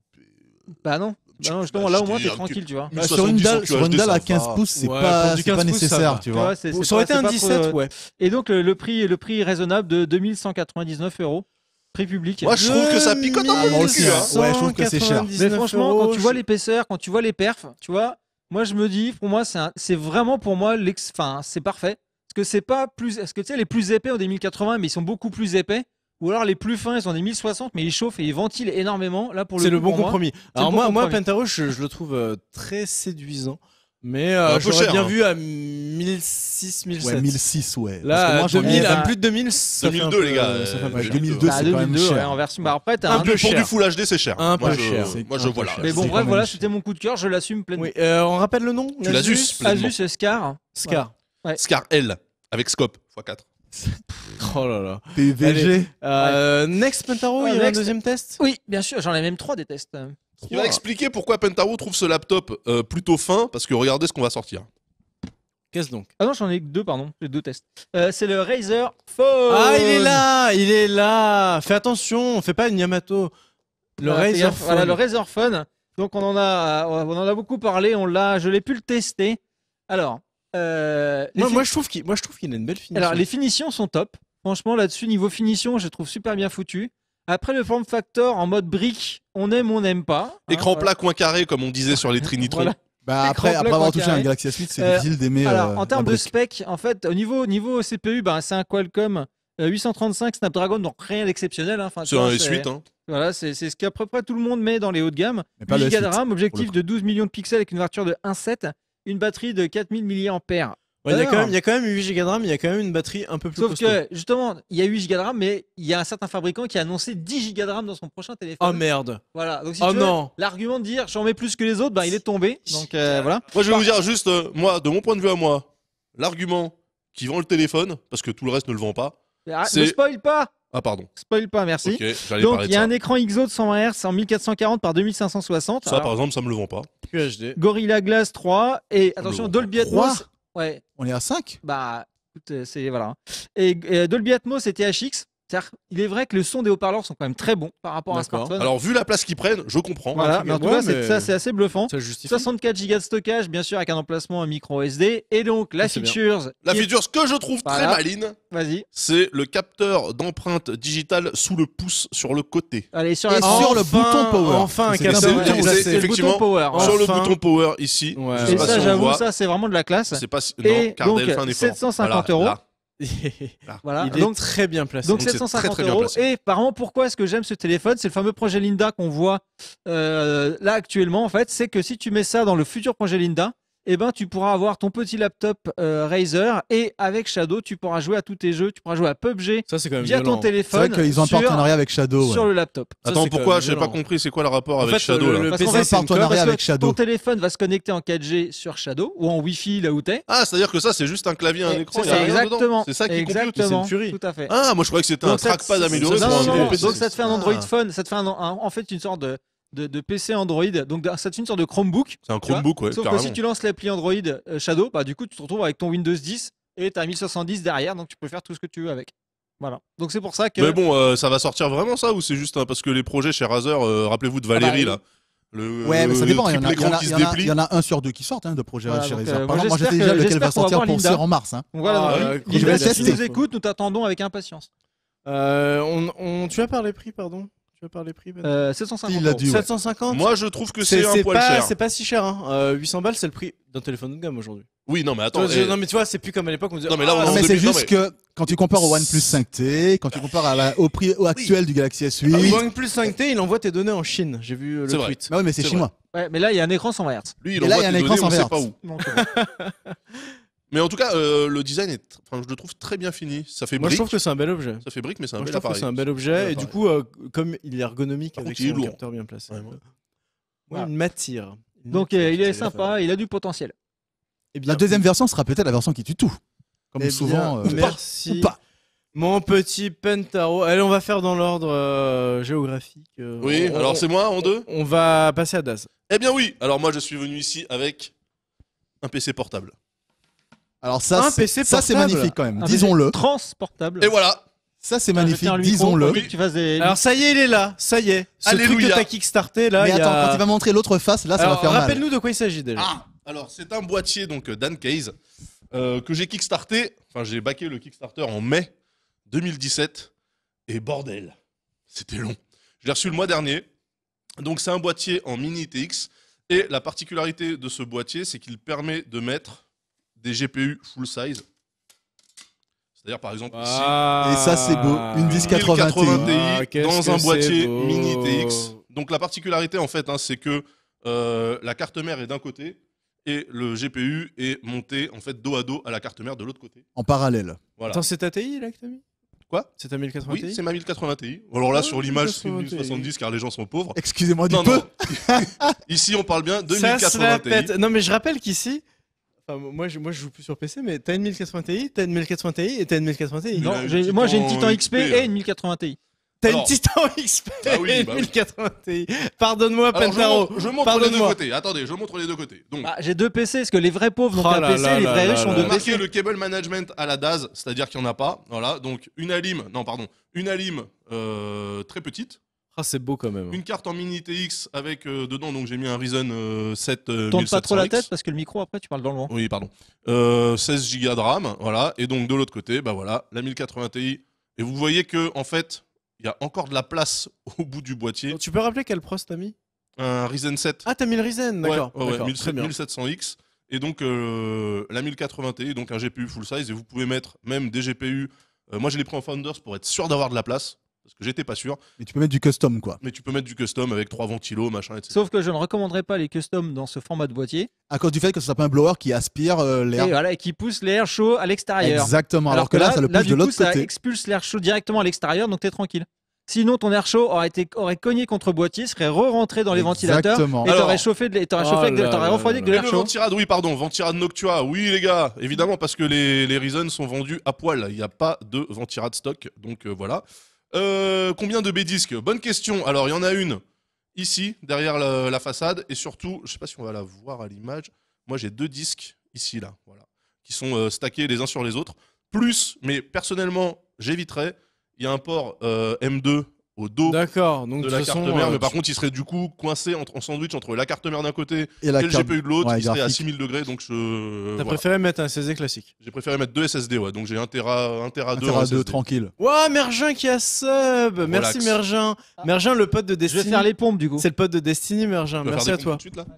Bah non. Bah non, justement, là au moins t'es tranquille, tu vois. Bah, sur une 1070 en dalle, sur une QHD, dalle à ça 15 va. pouces, c'est Ouais, pas, pour du c'est pas 15 pouces, ça nécessaire, va. tu vois. Ouais, c'est Ça aurait été pas- un c'est pas 17, trop, ouais. Et donc le prix raisonnable de 2199 €. Prix public. Moi, je trouve que ça picote un peu moi le aussi, cul. hein. Ouais, je trouve que c'est cher. Mais franchement, quand tu vois les l'épaisseur, quand tu vois les perfs, tu vois, moi je me dis, pour moi, c'est vraiment pour moi, enfin, c'est parfait. Parce que c'est pas plus. Est-ce que tu sais, les plus épais ont des 1080, mais ils sont beaucoup plus épais. Ou alors les plus fins, ils ont des 1060, mais ils chauffent et ils ventilent énormément. Là, pour le C'est coup, le bon pour moi, compromis. le Alors bon moi, compromis. Pentaro, je le trouve très séduisant, mais Un peu j'aurais cher, bien hein. vu à 1006, 1007. Ouais, 1006, ouais. Là, Parce que moi, j'en ai- 2000, ai- à plus de 2000, ça fait un 2002, peu, les gars, ça fait un peu ouais, cher. 2002, Bah, c'est quand même 2002, ouais, cher. en version. Bah, après, t'as Un un peu Pour cher. du Full HD, c'est cher. Un Moi, peu je- cher. Moi, C'est je un vois peu là. cher. Mais bon, C'est bref, quand voilà, même c'était mon coup de cœur, je l'assume pleinement. Oui, on rappelle le nom. Tu l'Asus, pleinement. Asus Scar. Scar. Scar L avec scope x4. Oh là là. PVG. Next Pentaro, il y a un next. deuxième test. Oui, bien sûr, j'en ai même 3 des tests. Il va expliquer pourquoi Pentaro trouve ce laptop plutôt fin, parce que regardez ce qu'on va sortir. Qu'est-ce donc? Ah non, j'en ai que 2, pardon. J'ai 2 tests. C'est le Razer Phone. Ah, il est là. Fais attention, fais pas une Yamato. Le Voilà, fais Razer gaffe. Voilà, Phone. le Razer Phone. Donc on en a beaucoup parlé. Je l'ai pu le tester. Alors, Moi, je trouve qu'il a une belle finition. alors les finitions sont top. Franchement, là-dessus, niveau finition, je les trouve super bien foutu. Après, le form factor en mode brique, on aime, on n'aime pas. hein, Écran voilà. plat, coin carré, comme on disait sur les Trinitrons. Voilà. Bah, Écran après plat, avoir coin touché carré. un Galaxy S8, c'est Euh, difficile d'aimer. Alors, en termes la de brique. spec, en fait, au niveau CPU, bah, c'est un Qualcomm 835 Snapdragon, donc rien d'exceptionnel. Hein. Enfin, tu C'est vois, un S8. Hein. Voilà, c'est ce qu'à peu près tout le monde met dans les hauts de gamme. Mais pas 8 le Go de S8, RAM, objectif pour de 12 millions de pixels avec une ouverture de 1.7, une batterie de 4000 mAh. Ouais, il Alors, y a quand même 8 Go de RAM, il y a quand même une batterie un peu plus Sauf costaud. que, justement, il y a 8 Go de RAM, mais il y a un certain fabricant qui a annoncé 10 Go de RAM dans son prochain téléphone. Oh merde. Voilà, donc si Oh tu veux, non. l'argument de dire j'en mets plus que les autres, bah, il est tombé. Donc voilà. Moi, je vais vous dire juste, moi, de mon point de vue à moi, l'argument qui vend le téléphone, parce que tout le reste ne le vend pas. Ne spoil pas. Ah, pardon. Spoil pas, merci. Ok, j'allais Donc parler il de y a ça. un écran XO de 120 Hz en 1440 par 2560. Ça, Alors, par exemple, ça me le vend pas. QHD. Gorilla Glass 3 et attention Le Dolby Atmos. 3? Ouais, On est à 5? bah écoute, c'est voilà. Et Dolby Atmos et THX. C'est-à-dire, il est vrai que le son des haut-parleurs sont quand même très bons par rapport à un D'accord. smartphone. Alors, vu la place qu'ils prennent, je comprends. voilà, mais en tout ouais, cas, mais- ça c'est assez bluffant. Ça justifie. 64 Go de stockage, bien sûr, avec un emplacement en micro SD. Et donc, la c'est bien. features. La qui est- feature, ce que je trouve Voilà. très maline, Vas-y. c'est le capteur d'empreinte digitale sous le pouce sur le côté. Allez, sur Et la sur le bouton power. Enfin, un C'est capteur bien, bien c'est- placé. c'est le effectivement, bouton power. Enfin. Sur le bouton power ici. Ouais. Je sais Et pas ça, si on j'avoue, voit. ça, c'est vraiment de la classe. C'est pas si... Et Non, car donc, Delphin n'est pas. 750 Voilà, €. là. Voilà. Il est Donc, très bien placé. Donc Donc, c'est 750 très, très bien €. placé. Et par contre, pourquoi est-ce que j'aime ce téléphone? C'est le fameux projet Linda qu'on voit là actuellement. En fait, c'est que si tu mets ça dans le futur projet Linda, eh ben, tu pourras avoir ton petit laptop Razer et avec Shadow, tu pourras jouer à tous tes jeux. Tu pourras jouer à PUBG Ça, c'est quand même via violent. ton C'est vrai téléphone qu'ils ont un sur, partenariat avec Shadow. sur Ouais. le laptop. Ça, Attends, c'est quand pourquoi même j'ai pas violent. compris c'est quoi le rapport En avec fait, Shadow là le Parce qu'en PC, fait, c'est une partenariat corde. Parce avec que Shadow. ton téléphone va se connecter en 4G sur Shadow ou en Wi-Fi là où t'es. Ah, c'est-à-dire que ça, c'est juste un clavier, un Et écran, c'est il y a rien exactement. dedans. C'est ça qui compute. Exactement. c'est une furie. Tout à fait. Ah, moi je croyais que c'était un Donc, ça te- trackpad amélioré ça- pour Non, un non, nouveau non. PC. Donc ça te fait un Android Ah. Phone, ça te fait en fait une sorte de PC Android. Donc ça te fait une sorte de Chromebook. C'est un tu vois. Chromebook, ouais, Sauf que carrément. si tu lances l'appli Android Shadow, bah du coup tu te retrouves avec ton Windows 10 et t'as 1070 derrière, donc tu peux faire tout ce que tu veux avec. Voilà. Donc c'est pour ça que. Mais bon, ça va sortir vraiment ça ou c'est juste parce que les projets chez Razer, rappelez-vous de Valérie bah, là. Le, Ouais, mais ça le dépend. Il y en triple a- écran qui se déplie. il y en a un sur deux qui sortent de projets Voilà, chez donc, Razer. moi, Par exemple, moi, je sais j'espère déjà que- lequel j'espère va qu'on va sortir voir pour Linda. Cyr en mars. Hein. Donc voilà. Ah, donc, je Linda, vais si tu tester. nous écoutes, nous t'attendons avec impatience. Tu as parlé prix, pardon. Tu as parlé prix. Ben 750 Il l'a €. dit. Ouais. 750. Moi, je trouve que c'est un poil pas, cher. c'est pas si cher. Hein. 800 balles, c'est le prix d'un téléphone de gamme aujourd'hui. Oui, non, mais Tu attends. vois, non, mais tu vois, c'est plus comme à l'époque. On disait, Non, mais là, ah, on Non, en mais c'est 2000, non, juste que quand tu compares au OnePlus 5T, quand tu compares au prix actuel du Galaxy S8. le OnePlus 5T, il envoie tes données en Chine. J'ai vu le C'est vrai. tweet. Bah oui, mais c'est C'est chinois. Ouais, mais là il y a un écran 120 Hz. Lui, il Et là, envoie il y a un tes écran données, on sans sait pas verre. où. Donc, Mais en tout cas, le design est, enfin, je le trouve très bien fini. Ça fait Moi, je brique. trouve que c'est un bel objet. Ça fait brique, mais c'est un Moi, je bel trouve que appareil. c'est un bel objet. Bel Et du appareil. coup, comme il est ergonomique Par avec contre, il est son lourd. capteur bien placé. Ouais, ouais. Ouais, il m'attire. Donc il est sympa, il a du potentiel. Eh bien, La deuxième version sera peut-être la version qui tue tout. Comme eh souvent. bien, merci. Ou pas. Mon petit Pentaro. Allez, on va faire dans l'ordre géographique. Oui, alors c'est moi en deux. On va passer à Daz. Eh bien oui. Alors moi je suis venu ici avec un PC portable. Alors ça, Un PC ça c'est portable. magnifique quand même. Un Disons-le. Transportable. Et voilà. Ça c'est Ah, je magnifique. tiens le micro Disons-le. pour que tu fasses des- Alors ça y est, il est là. Ça y est. Ce truc Alléluia. que t'as kickstarté là. Mais il y attends, a... quand il va montrer l'autre face, là ça Alors, va faire mal. rappelle-nous de quoi il s'agit déjà. Ah, alors c'est un boîtier donc Dan Case que j'ai kickstarté. Enfin j'ai backé le Kickstarter en mai 2017 et bordel, c'était long. Je l'ai reçu le mois dernier. Donc c'est un boîtier en mini ITX et la particularité de ce boîtier c'est qu'il permet de mettre des GPU full size. C'est-à-dire par exemple ici Ah. Et ça, c'est beau. Une 1080 1080 Ti. Ah, qu'est-ce dans que un c'est boîtier beau. mini ITX. Donc la particularité en fait, c'est que la carte mère est d'un côté et le GPU est monté en fait dos à dos à la carte mère de l'autre côté. En parallèle. Voilà. Attends, c'est ta TI là que t'as mis Quoi? C'est ta 1080 Oui, Ti c'est ma 1080 Ti. Alors là Ah, sur l'image c'est une 1080 Ti. 1070 car les gens sont pauvres. Excusez-moi du Non, peu. non. Ici on parle bien de Ça se la 1080 Ti. pète. Non mais je rappelle qu'ici, enfin, moi je joue plus sur PC, mais t'as une 1080 Ti, t'as une 1080 Ti et t'as une 1080 Ti. Non. Non, une moi j'ai une Titan Titan XP XP, et une 1080 Ti. T'as une Alors- Titan XP Bah oui, et une bah oui. 1080 Ti. Pardonne-moi, Alors, Pentaro. je montre les deux Pardonne-moi. côtés. Attendez, je montre les deux côtés. Donc Ah, j'ai deux PC, parce que les vrais pauvres n'ont Oh qu'un là PC, là les là vrais là riches ont là deux là. remarquez PC. le cable management à la DAS, c'est-à-dire qu'il n'y en a pas. Voilà, donc une alim, très petite. Ah, c'est beau quand même. Une carte en mini TX avec dedans, donc j'ai mis un Ryzen 7 Tourne pas trop la 1700X. tête parce que le micro après tu parles dans le vent. Oui, pardon. 16 Go de RAM, voilà. Et donc de l'autre côté, bah voilà, la 1080 Ti. Et vous voyez que en fait, il y a encore de la place au bout du boîtier. Tu peux rappeler quel pros t'as mis Un Ryzen 7. Ah, t'as mis le Ryzen, d'accord. Ouais, D'accord, très bien. 1700X. Et donc la 1080 Ti, donc un GPU full size. Et vous pouvez mettre même des GPU. Moi, je l'ai pris en Founders pour être sûr d'avoir de la place. Parce que j'étais pas sûr. Mais tu peux mettre du custom quoi. Mais tu peux mettre du custom avec 3 ventilos, machin, etc. Sauf que je ne recommanderais pas les customs dans ce format de boîtier. À cause du fait que ce soit pas un blower qui aspire Et l'air. voilà, et qui pousse l'air chaud à l'extérieur. Exactement. Alors que là, ça le pousse du de coup, l'autre ça côté. expulse l'air chaud directement à l'extérieur, donc t'es tranquille. Sinon, ton air chaud aurait cogné contre le boîtier, serait re-rentré dans les ventilateurs Exactement. et Alors- t'aurais chauffé, t'aurais Oh chauffé avec là t'aurais là refroidi avec de Et l'air le chaud. ventirad, oui, pardon, ventirad Noctua, oui les gars, évidemment parce que les Ryzen sont vendus à poil, il n'y a pas de ventirad stock, donc voilà. Combien de B-disques? Bonne question, alors il y en a une ici, derrière la façade, et surtout, je sais pas si on va la voir à l'image, moi j'ai 2 disques ici, là, voilà, qui sont stackés les uns sur les autres, plus, mais personnellement, j'éviterais, il y a un port M2 au dos D'accord, donc de de la toute carte façon, mère, mais par contre il serait du coup coincé en sandwich entre la carte mère d'un côté Et la et le carte- GPU de l'autre, ouais, il serait à graphique. 6000 degrés, donc t'as voilà. préféré mettre un SSD classique. J'ai préféré mettre 2 SSD, ouais, donc j'ai 1 Tera, 1 Tera 2 Faire en à SSD. deux tranquille. Ouah, Mergin qui a sub. Merci Mergin. Mergin, le pote de Je Destiny. vais faire les pompes du coup. C'est le pote de Destiny, Mergin. Tu vas Merci faire à des toi. pompes tout de suite, là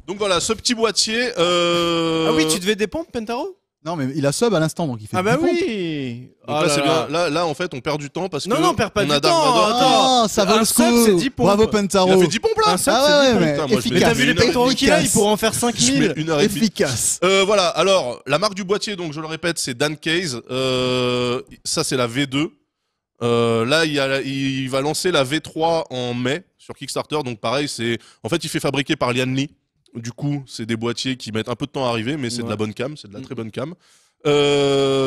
donc voilà, ce petit boîtier. Ah oui, tu devais des pompes, Pentaro? Non, mais il a sub à l'instant, donc il fait Ah bah 10 pompes. oui. Donc Ah là, là c'est là. bien. Là, en fait, on perd du temps parce Non, que. non, on perd pas on du a Dark temps. Vador. Attends. Ah, ça vaut Un le sub, c'est 10 coup. pompes. Bravo Il Pentaro. a fait 10 pompes là Un sub, Ah c'est ouais, 10 pompes. mais Putain, moi, je Mais efficace. t'as vu les une heure et pectoraux demie. qu'il a, il Efficace. pourra en faire Je 5000. mets 1 heure et demie. Efficace. Voilà, alors, la marque du boîtier, donc je le répète, c'est Dan Case. Ça, c'est la V2. Là, il va lancer la V3 en mai sur Kickstarter. Donc, pareil, en fait, il fait fabriquer par Lian Li. Du coup, c'est des boîtiers qui mettent un peu de temps à arriver, mais c'est de Ouais. la bonne cam, c'est de la très bonne cam.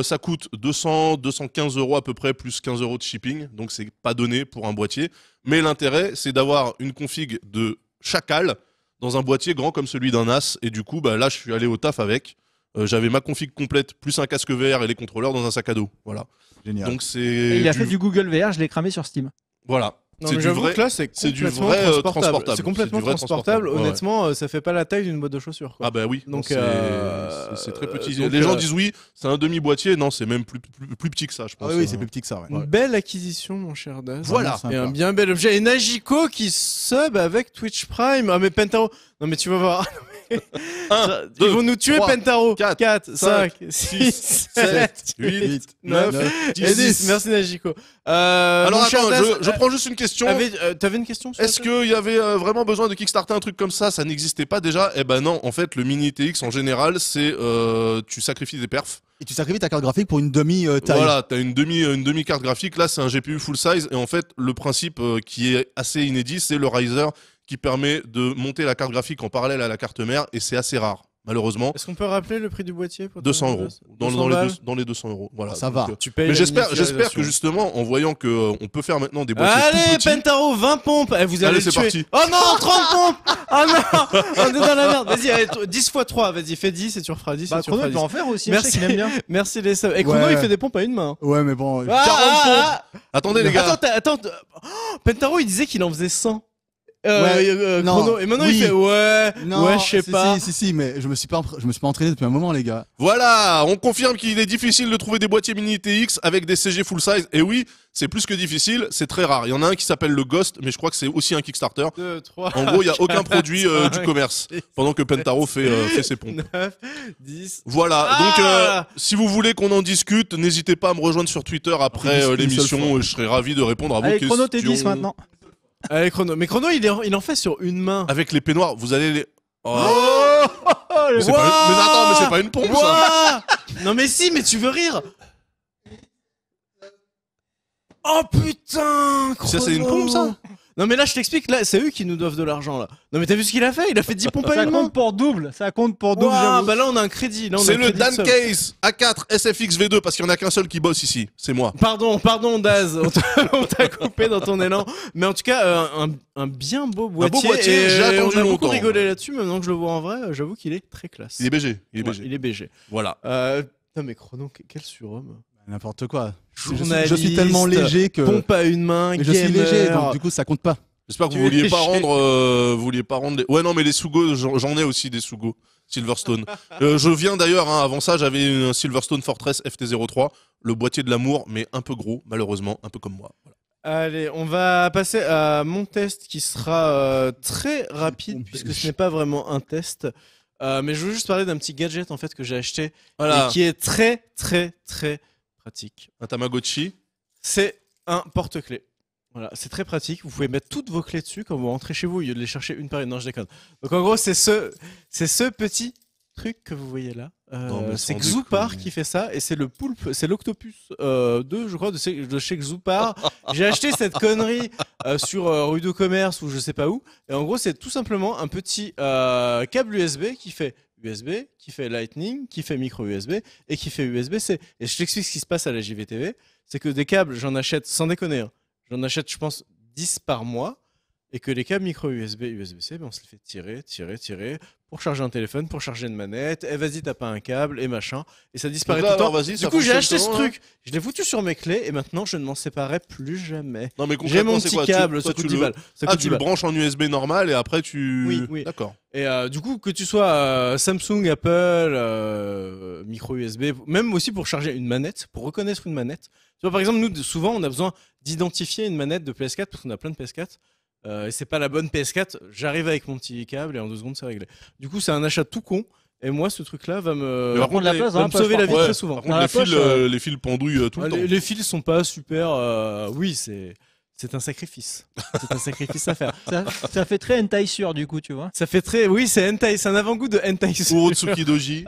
Ça coûte 215 € à peu près, plus 15 € de shipping. Donc, c'est pas donné pour un boîtier. Mais l'intérêt, c'est d'avoir une config de chacal dans un boîtier grand comme celui d'un NAS. Et du coup, bah, là, je suis allé au taf avec. J'avais ma config complète, plus un casque VR et les contrôleurs dans un sac à dos. Voilà. Génial. Donc, c'est. Et il a fait du Google VR, je l'ai cramé sur Steam. Voilà. Non, C'est mais du j'avoue vrai. que là, c'est c'est du complètement vrai, transportable. C'est complètement C'est du vrai transportable. transportable. Ouais, Honnêtement, ça fait pas la taille d'une boîte de chaussures. Quoi. Ah bah oui. Donc, c'est très petit. donc, Les gens disent oui, c'est un demi-boîtier. Non, c'est même plus petit que ça, je pense. Ah oui, c'est plus petit que ça, ouais. Une belle acquisition, mon cher Daz. Voilà. Et un bien bel objet. Et Najiko qui sub avec Twitch Prime. Ah, mais Pentaro. Non, mais tu vas voir. 1, Ils 2, vont nous tuer, 3, Pentaro. 4, 4, 5, 6, 6, 7, 7, 8, 9, 10. et 10. Merci, Najiko. Alors mon cher attends, Daz, je prends juste une question. T'avais une question sur Est-ce la table qu'il y avait vraiment besoin de kickstarter un truc comme ça? Ça n'existait pas déjà? Eh ben non, en fait, le mini TX en général, c'est tu sacrifies des perfs. Et tu sacrifies ta carte graphique pour une demi-taille. Voilà, t'as une demi carte graphique. Là, c'est un GPU full size. Et en fait, le principe qui est assez inédit, c'est le riser qui permet de monter la carte graphique en parallèle à la carte mère et c'est assez rare. Malheureusement, Est-ce qu'on peut rappeler le prix du boîtier pour 200 euros. 200 balles. Dans les 200 euros. Voilà. Ça va. Tu payes Mais la j'espère que miniaturisation. justement, en voyant que on peut faire maintenant des boîtiers tout Allez, petits. Pentaro, 20 pompes. Eh, vous allez Allez, le c'est tuer. parti. Oh non, 30 pompes. Oh non, on est dans la merde. Vas-y, allez, 10 x 3. Vas-y, fais 10 et tu referas 10 Bah, et tu Chrono, referas il peut 10. en faire aussi. Merci. Je sais qu'il aime bien. Merci les subs. Et Chrono, Ouais. il fait des pompes à une main. Ouais, mais bon. Attendez les gars. Attends. Oh, Pentaro, il disait qu'il en faisait 100. Ouais, non, Chrono. Et maintenant, oui. il fait ouais, je sais si, pas. Si, mais je me suis pas entraîné depuis un moment, les gars. Voilà, on confirme qu'il est difficile de trouver des boîtiers mini TX avec des CG full size. Et oui, c'est plus que difficile, c'est très rare. Il y en a un qui s'appelle le Ghost, mais je crois que c'est aussi un Kickstarter. 2, 3. En gros, il y a aucun produit du 5, commerce pendant que Pentaro fait ses pompes. 9, 10. Voilà, Ah donc si vous voulez qu'on en discute, n'hésitez pas à me rejoindre sur Twitter après Une seule l'émission. fois. Je serai ravi de répondre à vos Allez, questions. Chrono, t'es 10 maintenant. Allez, Chrono. Mais Chrono, il en fait sur une main. Avec les peignoirs, vous allez les... Oh. le Mais c'est pas une- mais attends, mais c'est pas une pompe ça. Ouah Non mais si, mais tu veux rire. Oh putain, Ça, c'est une Chrono. pompe, ça Non mais là je t'explique, là c'est eux qui nous doivent de l'argent là. Non mais t'as vu ce qu'il a fait? Il a fait 10 pompes à Ça une main. compte pour double. Ça compte pour double, Ouah, j'avoue. bah là on a un crédit. Là, on a C'est un le crédit de Dan sub. Case A4 SFX V2 parce qu'il y en a qu'un seul qui bosse ici, c'est moi. Pardon Daz, on t'a coupé dans ton élan. Mais en tout cas, un bien beau boîtier. boîtier, et j'ai attendu on a beaucoup longtemps. rigolé là-dessus, maintenant que je le vois en vrai, j'avoue qu'il est très classe. Il est BG, il est Ouais, BG. il est BG. Voilà. Non mais Chrono, quel surhomme. N'importe quoi. Journaliste, Je suis tellement léger que. Pompe à une main, Mais je suis léger, gamer. donc du coup, ça compte pas. J'espère que Tu vous vouliez es pas chez- rendre, les... Ouais, non, mais les Sugo, j'en ai aussi des Sugo. Silverstone. Je viens d'ailleurs, hein, avant ça, j'avais un Silverstone Fortress FT03, le boîtier de l'amour, mais un peu gros, malheureusement, un peu comme moi. Voilà. Allez, on va passer à mon test qui sera très rapide puisque ce n'est pas vraiment un test. Mais je veux juste parler d'un petit gadget en fait que j'ai acheté Voilà. et qui est très très très pratique. Un Tamagotchi. C'est un porte-clés. Voilà, c'est très pratique. Vous pouvez mettre toutes vos clés dessus quand vous rentrez chez vous au lieu de les chercher une par une. Non, je déconne. Donc en gros, c'est ce petit truc que vous voyez là. Non, mais C'est sans Xoupar déconner. qui fait ça et c'est le poulpe, c'est l'Octopus 2, je crois, de chez Xoupar. J'ai acheté cette connerie sur rue de Commerce ou je sais pas où. Et en gros, c'est tout simplement un petit câble USB qui fait USB, qui fait Lightning, qui fait micro USB et qui fait USB-C. Et je t'explique ce qui se passe à la JVTV. C'est que des câbles, j'en achète, sans déconner, hein, j'en achète, je pense, 10 par mois. Et que les câbles micro USB, USB-C, ben on se les fait tirer pour charger un téléphone, pour charger une manette. Et vas-y, t'as pas un câble et machin. Et ça disparaît Donc là, tout le temps. alors, vas-y, Du ça coup, j'ai fonctionne acheté ce comment, là truc. Je l'ai foutu sur mes clés et maintenant, je ne m'en séparerai plus jamais. Non, mais J'ai concrètement, mon c'est petit quoi câble, Toi, ça coûte tu 10 balles. Ça Ah, coûte tu 10 le balles. branches en USB normal et après tu... Oui, oui. D'accord. Et du coup, que tu sois Samsung, Apple, micro USB, même aussi pour charger une manette, pour reconnaître une manette. Tu vois, par exemple, nous, souvent, on a besoin d'identifier une manette de PS4 parce qu'on a plein de PS4. Et c'est pas la bonne PS4. J'arrive avec mon petit câble et en 2 secondes, c'est réglé. Du coup, c'est un achat tout con. Et moi, ce truc-là va me, Mais par contre, la les- place va dans me la poche, sauver la par vie Ouais, très souvent. Par Dans contre, la les, poche, les fils pendouillent tout le temps. Les fils sont pas super. Oui, c'est un sacrifice. C'est un sacrifice à faire. Ça fait très hentai sûr, du coup, tu vois. Ça fait très. Oui, c'est hentai. C'est un avant-goût de hentai. Urotsuki Doji.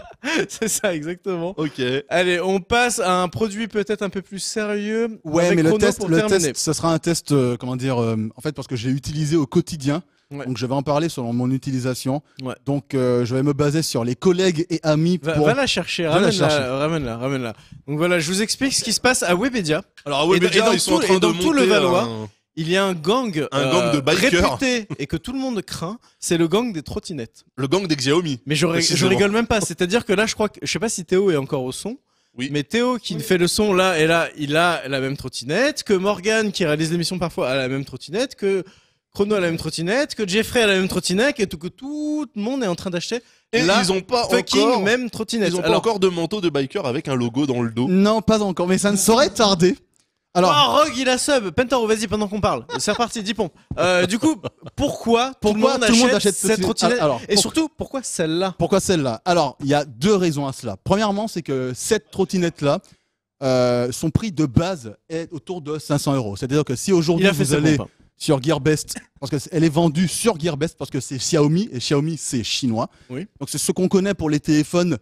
C'est ça, exactement. Ok. Allez, on passe à un produit peut-être un peu plus sérieux. Ouais, avec mais le Chrono test, pour terminer. ce sera un test, comment dire, en fait, parce que j'ai utilisé au quotidien. Ouais. Donc, je vais en parler selon mon utilisation. Ouais. Donc, je vais me baser sur les collègues et amis pour. Va la chercher, Va la chercher. ramène-la. Donc voilà, je vous explique ce qui se passe à Webedia. Alors, à Et Webedia, dans ils sont en tout- train et dans de tout le monter Valois, Il y a un gang de bikers. réputé et que tout le monde craint, c'est le gang des trottinettes. le gang des Xiaomi. Mais je Précisément. rigole même pas, c'est-à-dire que là, je sais pas si Théo est encore au son. Oui. Mais Théo qui fait le son là et là, il a la même trottinette, que Morgan qui réalise l'émission parfois a la même trottinette, que Chrono a la même trottinette, que Jeffrey a la même trottinette et que tout le monde est en train d'acheter Et la ils ont pas fucking encore... même trottinette. Ils ont pas Alors, encore de manteau de biker avec un logo dans le dos. Non, pas encore, mais ça ne saurait tarder. Alors, oh, Rogue, il a sub. Pentaro, vas-y, pendant qu'on parle. C'est reparti, 10 pompes. Du coup, pourquoi tout le monde achète cette trottinette Alors, et surtout, pourquoi celle-là? pourquoi celle-là? Alors, il y a 2 raisons à cela. Premièrement, c'est que cette trottinette-là, son prix de base est autour de 500 €. C'est-à-dire que si Il aujourd'hui a fait vous ses allez pompes. sur Gearbest, parce qu'elle est vendue sur Gearbest parce que c'est Xiaomi et Xiaomi c'est chinois. Oui. Donc c'est ce qu'on connaît pour les téléphones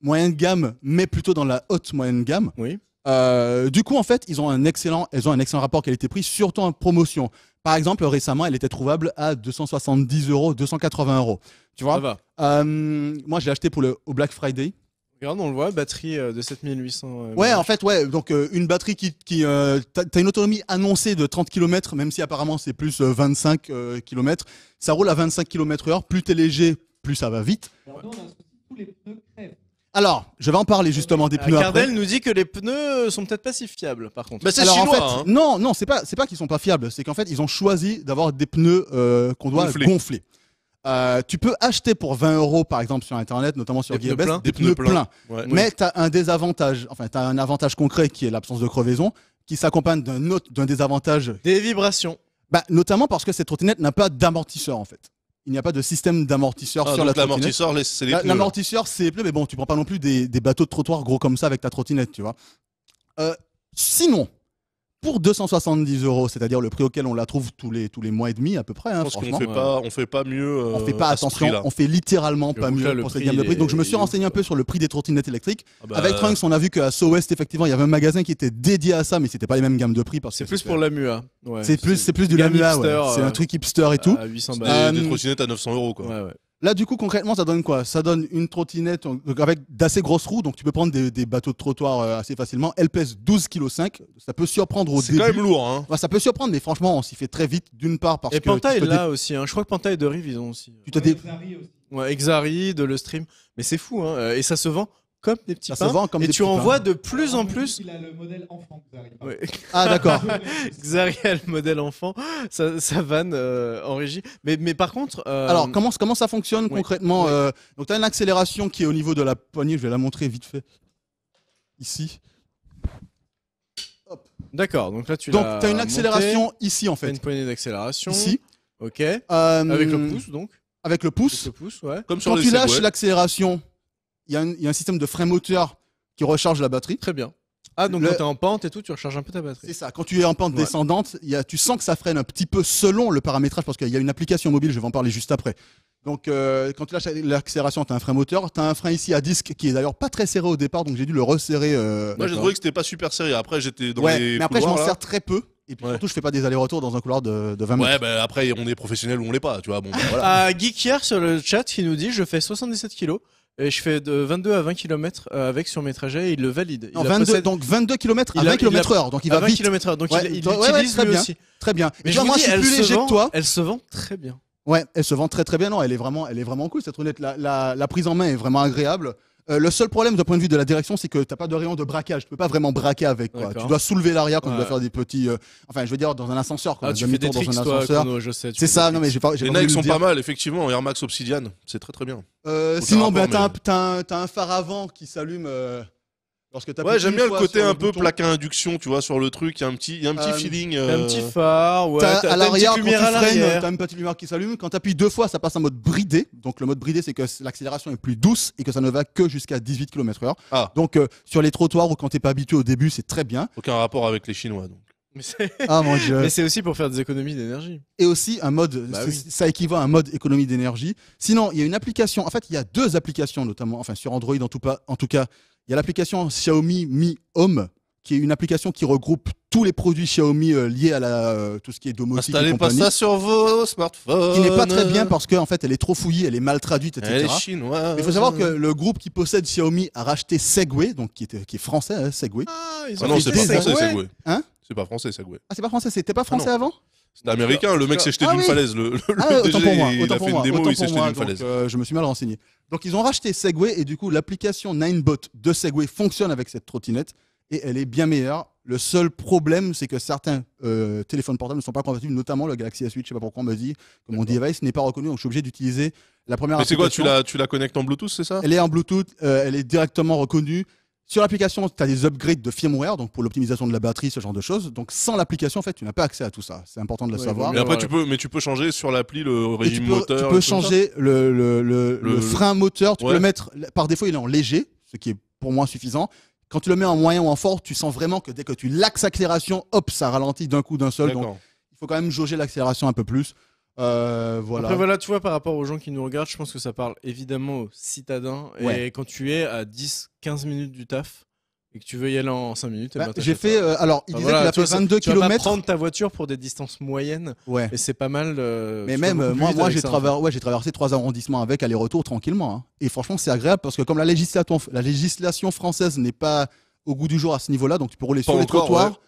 moyenne gamme, mais plutôt dans la haute moyenne gamme. Oui. Du coup, en fait, elles ont un excellent rapport qualité-prix, surtout en promotion. Par exemple, récemment, elle était trouvable à 270 €, 280 €. Tu Ça vois va. Moi, je l'ai acheté au Black Friday. Regarde, on le voit, batterie de 7800. Ouais, en fait, ouais. Donc, une batterie t'as une autonomie annoncée de 30 km, même si apparemment c'est plus 25 km. Ça roule à 25 km/h. Plus t'es léger, plus ça va vite. Alors, nous, on a un souci, tous les pneus crèvent. Alors, je vais en parler justement des pneus après. Cardel nous dit que les pneus sont peut-être pas si fiables, par contre. Bah, c'est Alors, chinois, en fait, hein. non, c'est pas qu'ils sont pas fiables. C'est qu'en fait, ils ont choisi d'avoir des pneus qu'on doit Gonflés. gonfler. Tu peux acheter pour 20 € par exemple sur internet, notamment sur Des pneus Gearbest, pleins. des pneus pleins. Ouais. Mais tu as un désavantage, enfin, tu as un avantage concret qui est l'absence de crevaison, qui s'accompagne d'un désavantage, Des vibrations. notamment parce que cette trottinette n'a pas d'amortisseur en fait. Il n'y a pas de système d'amortisseur Ah, sur la donc trottinette. l'amortisseur, c'est les pneus. là. L'amortisseur, c'est les pneus, mais bon, tu prends pas non plus des bateaux de trottoir gros comme ça avec ta trottinette, tu vois. Sinon, pour 270 €, c'est-à-dire le prix auquel on la trouve tous les mois et demi à peu près, hein, Je pense qu'on franchement. fait pas mieux. On fait pas à ce attention, prix-là. on fait littéralement pas J'avoue que là, mieux le pour cette prix, gamme de il prix. Donc je me est- suis il est renseigné un ouf, peu sur le prix des trottinettes électriques. Ah bah, Avec Trunks, on a vu qu'à SoWest, effectivement, il y avait un magasin qui était dédié à ça, mais c'était pas les mêmes gammes de prix parce C'est que plus pour la MUA. Ouais, c'est plus du gamme Lamua, ouais. hipster, C'est un truc hipster et tout. À 800 c'est balles. des trottinettes à 900 € quoi. Ouais, ouais. Là, du coup, concrètement, ça donne quoi? Ça donne une trottinette donc, avec d'assez grosses roues, donc tu peux prendre des bateaux de trottoir assez facilement. Elle pèse 12,5 kg. Ça peut surprendre au C'est début. quand même lourd, hein. Ouais, ça peut surprendre, mais franchement, on s'y fait très vite. D'une part parce Et que Panta tu est te là aussi. Hein. Je crois que Panta et De Rive, ils ont aussi. tu te dé- Ouais, Exari, de le stream. Mais c'est fou, hein. Et ça se vend comme des petits Ça se pains. vend comme et des tu petits en pains. vois de plus en plus. Il a le modèle enfant. Ouais. Ah, d'accord. Xariel, modèle enfant, ça vanne en régie. Mais par contre. Alors, comment ça fonctionne oui, concrètement oui. Donc, tu as une accélération qui est au niveau de la poignée. Je vais la montrer vite fait. Ici. D'accord, donc là tu Donc, l'as tu as une monté. accélération ici, en T'as fait. une poignée d'accélération. Ici. Ok. Avec le pouce, donc. Avec le Avec pouce. le pouce, ouais. Comme sur Quand les tu lâches Segway. l'accélération, il y a un système de frein moteur qui recharge la batterie. Très bien. Ah, donc Le- quand t'es en pente et tout, tu recharges un peu ta batterie. C'est ça. Quand tu es en pente Ouais. descendante, tu sens que ça freine un petit peu selon le paramétrage parce qu'il y a une application mobile, je vais en parler juste après. Donc, quand tu lâches l'accélération, tu as un frein moteur. Tu as un frein ici à disque qui est d'ailleurs pas très serré au départ, donc j'ai dû le resserrer. Moi, j'ai D'accord. trouvé que c'était pas super serré. Après, j'étais dans Ouais, les mais après, je m'en couloirs, là. sers très peu. Et puis Ouais. surtout, je fais pas des allers-retours dans un couloir de 20 mètres. Ouais, bah après, on est professionnel ou on l'est pas, tu vois. Bon, bah, voilà. Ah, Geekier sur le chat qui nous dit je fais 77 kilos et je fais de 22 à 20 km avec sur mes trajets et il le valide. Non, il 22, donc 22 km à 20 km/h, donc il va 20 vite. km/h. Donc Ouais, il ouais, utilise très lui bien. aussi. Très bien. Mais Et je tu vois, vous moi, dis, je suis elle plus se léger vend, que toi. elle se vend très bien. Ouais, elle se vend très très bien. Non, elle est vraiment cool cette roulette. La prise en main est vraiment agréable. Le seul problème d'un point de vue de la direction, c'est que t'as pas de rayon de braquage. Tu peux pas vraiment braquer avec. Quoi. D'accord. Tu dois soulever l'arrière quand tu dois Ouais. faire des petits. Enfin, je veux dire dans un ascenseur. Quoi, Ah, un tu fais des demi-tour tricks dans un toi, ascenseur. Chrono, je sais. tu C'est fais ça. des Non, mais j'ai pas. Les voulu Nike le sont dire. pas mal, effectivement. Air Max Obsidian, c'est très très bien. Sinon, Aucun ben, rapport, t'as un phare avant qui s'allume lorsque t'appuies Ouais, j'aime une bien le fois côté sur un peu bouton. plaque à induction, tu vois, sur le truc. Il y a un petit feeling. T'as un petit phare, ouais. T'as à une l'arrière, petite quand tu lumière à freines, l'arrière. t'as une petite lumière qui s'allume. Quand t'appuies deux fois, ça passe en mode bridé. Donc le mode bridé, c'est que l'accélération est plus douce et que ça ne va que jusqu'à 18 km/h. Ah. Donc sur les trottoirs ou quand t'es pas habitué au début, c'est très bien. Aucun rapport avec les Chinois, donc. Mais c'est- Ah mon dieu. Mais c'est aussi pour faire des économies d'énergie. Et aussi un mode, Bah oui. ça équivaut à un mode économie d'énergie. Sinon, il y a une application. En fait, il y a deux applications notamment. Enfin, sur Android en tout cas, il y a l'application Xiaomi Mi Home, qui est une application qui regroupe tous les produits Xiaomi liés à tout ce qui est domotique et Installez pas compagnie. ça sur vos smartphones. Qui n'est pas très bien parce qu'en fait, elle est trop fouillée, elle est mal traduite, etc. Elle est chinoise. Mais il faut savoir que le groupe qui possède Xiaomi a racheté Segway, donc qui est français, hein, Segway. Ah, ils Ah ont non, fait c'est des pas français, Segway. Segway. Hein C'est pas français, Segway. Ah, c'est pas français, c'était pas français non. avant C'est américain, le mec s'est jeté Ah d'une oui. falaise. Le Ah, DG, autant pour moi, il autant a pour fait moi, une démo, autant il s'est pour jeté moi, d'une donc, falaise. je me suis mal renseigné. Donc ils ont racheté Segway et du coup l'application Ninebot de Segway fonctionne avec cette trottinette et elle est bien meilleure. Le seul problème, c'est que certains téléphones portables ne sont pas compatibles, notamment le Galaxy S8. Je sais pas pourquoi on me dit que mon device n'est pas reconnu, donc je suis obligé d'utiliser la première Mais c'est quoi, application. tu la connectes en Bluetooth, c'est ça? Elle est en Bluetooth, elle est directement reconnue. Sur l'application, tu as des upgrades de firmware, donc pour l'optimisation de la batterie, ce genre de choses. Donc sans l'application, en fait, tu n'as pas accès à tout ça. C'est important de le Ouais, savoir. vaut Mais mieux. après, tu peux changer sur l'appli le Et régime tu moteur. peux et tout ça. changer le frein moteur. Tu peux Ouais. le mettre, par défaut, il est en léger, ce qui est pour moi suffisant. Quand tu le mets en moyen ou en fort, tu sens vraiment que dès que tu laxes l'accélération, hop, ça ralentit d'un coup d'un seul. Donc D'accord. il faut quand même jauger l'accélération un peu plus. Voilà. Après voilà, tu vois, par rapport aux gens qui nous regardent, je pense que ça parle évidemment aux citadins. Ouais. Et quand tu es à 10-15 minutes du taf, et et que tu veux y aller en 5 minutes, j'ai fait. Alors, il Enfin, disait voilà, qu'il a fait 22 tu vas pas km. prendre ta voiture pour des distances moyennes, Ouais. et c'est pas mal. Mais tu même vas beaucoup plus vite moi, avec j'ai ça, en fait. j'ai traversé 3 arrondissements avec aller-retour tranquillement. Hein. Et franchement, c'est agréable parce que comme la législation française n'est pas au goût du jour à ce niveau-là, donc tu peux rouler Pas sur les encore, trottoirs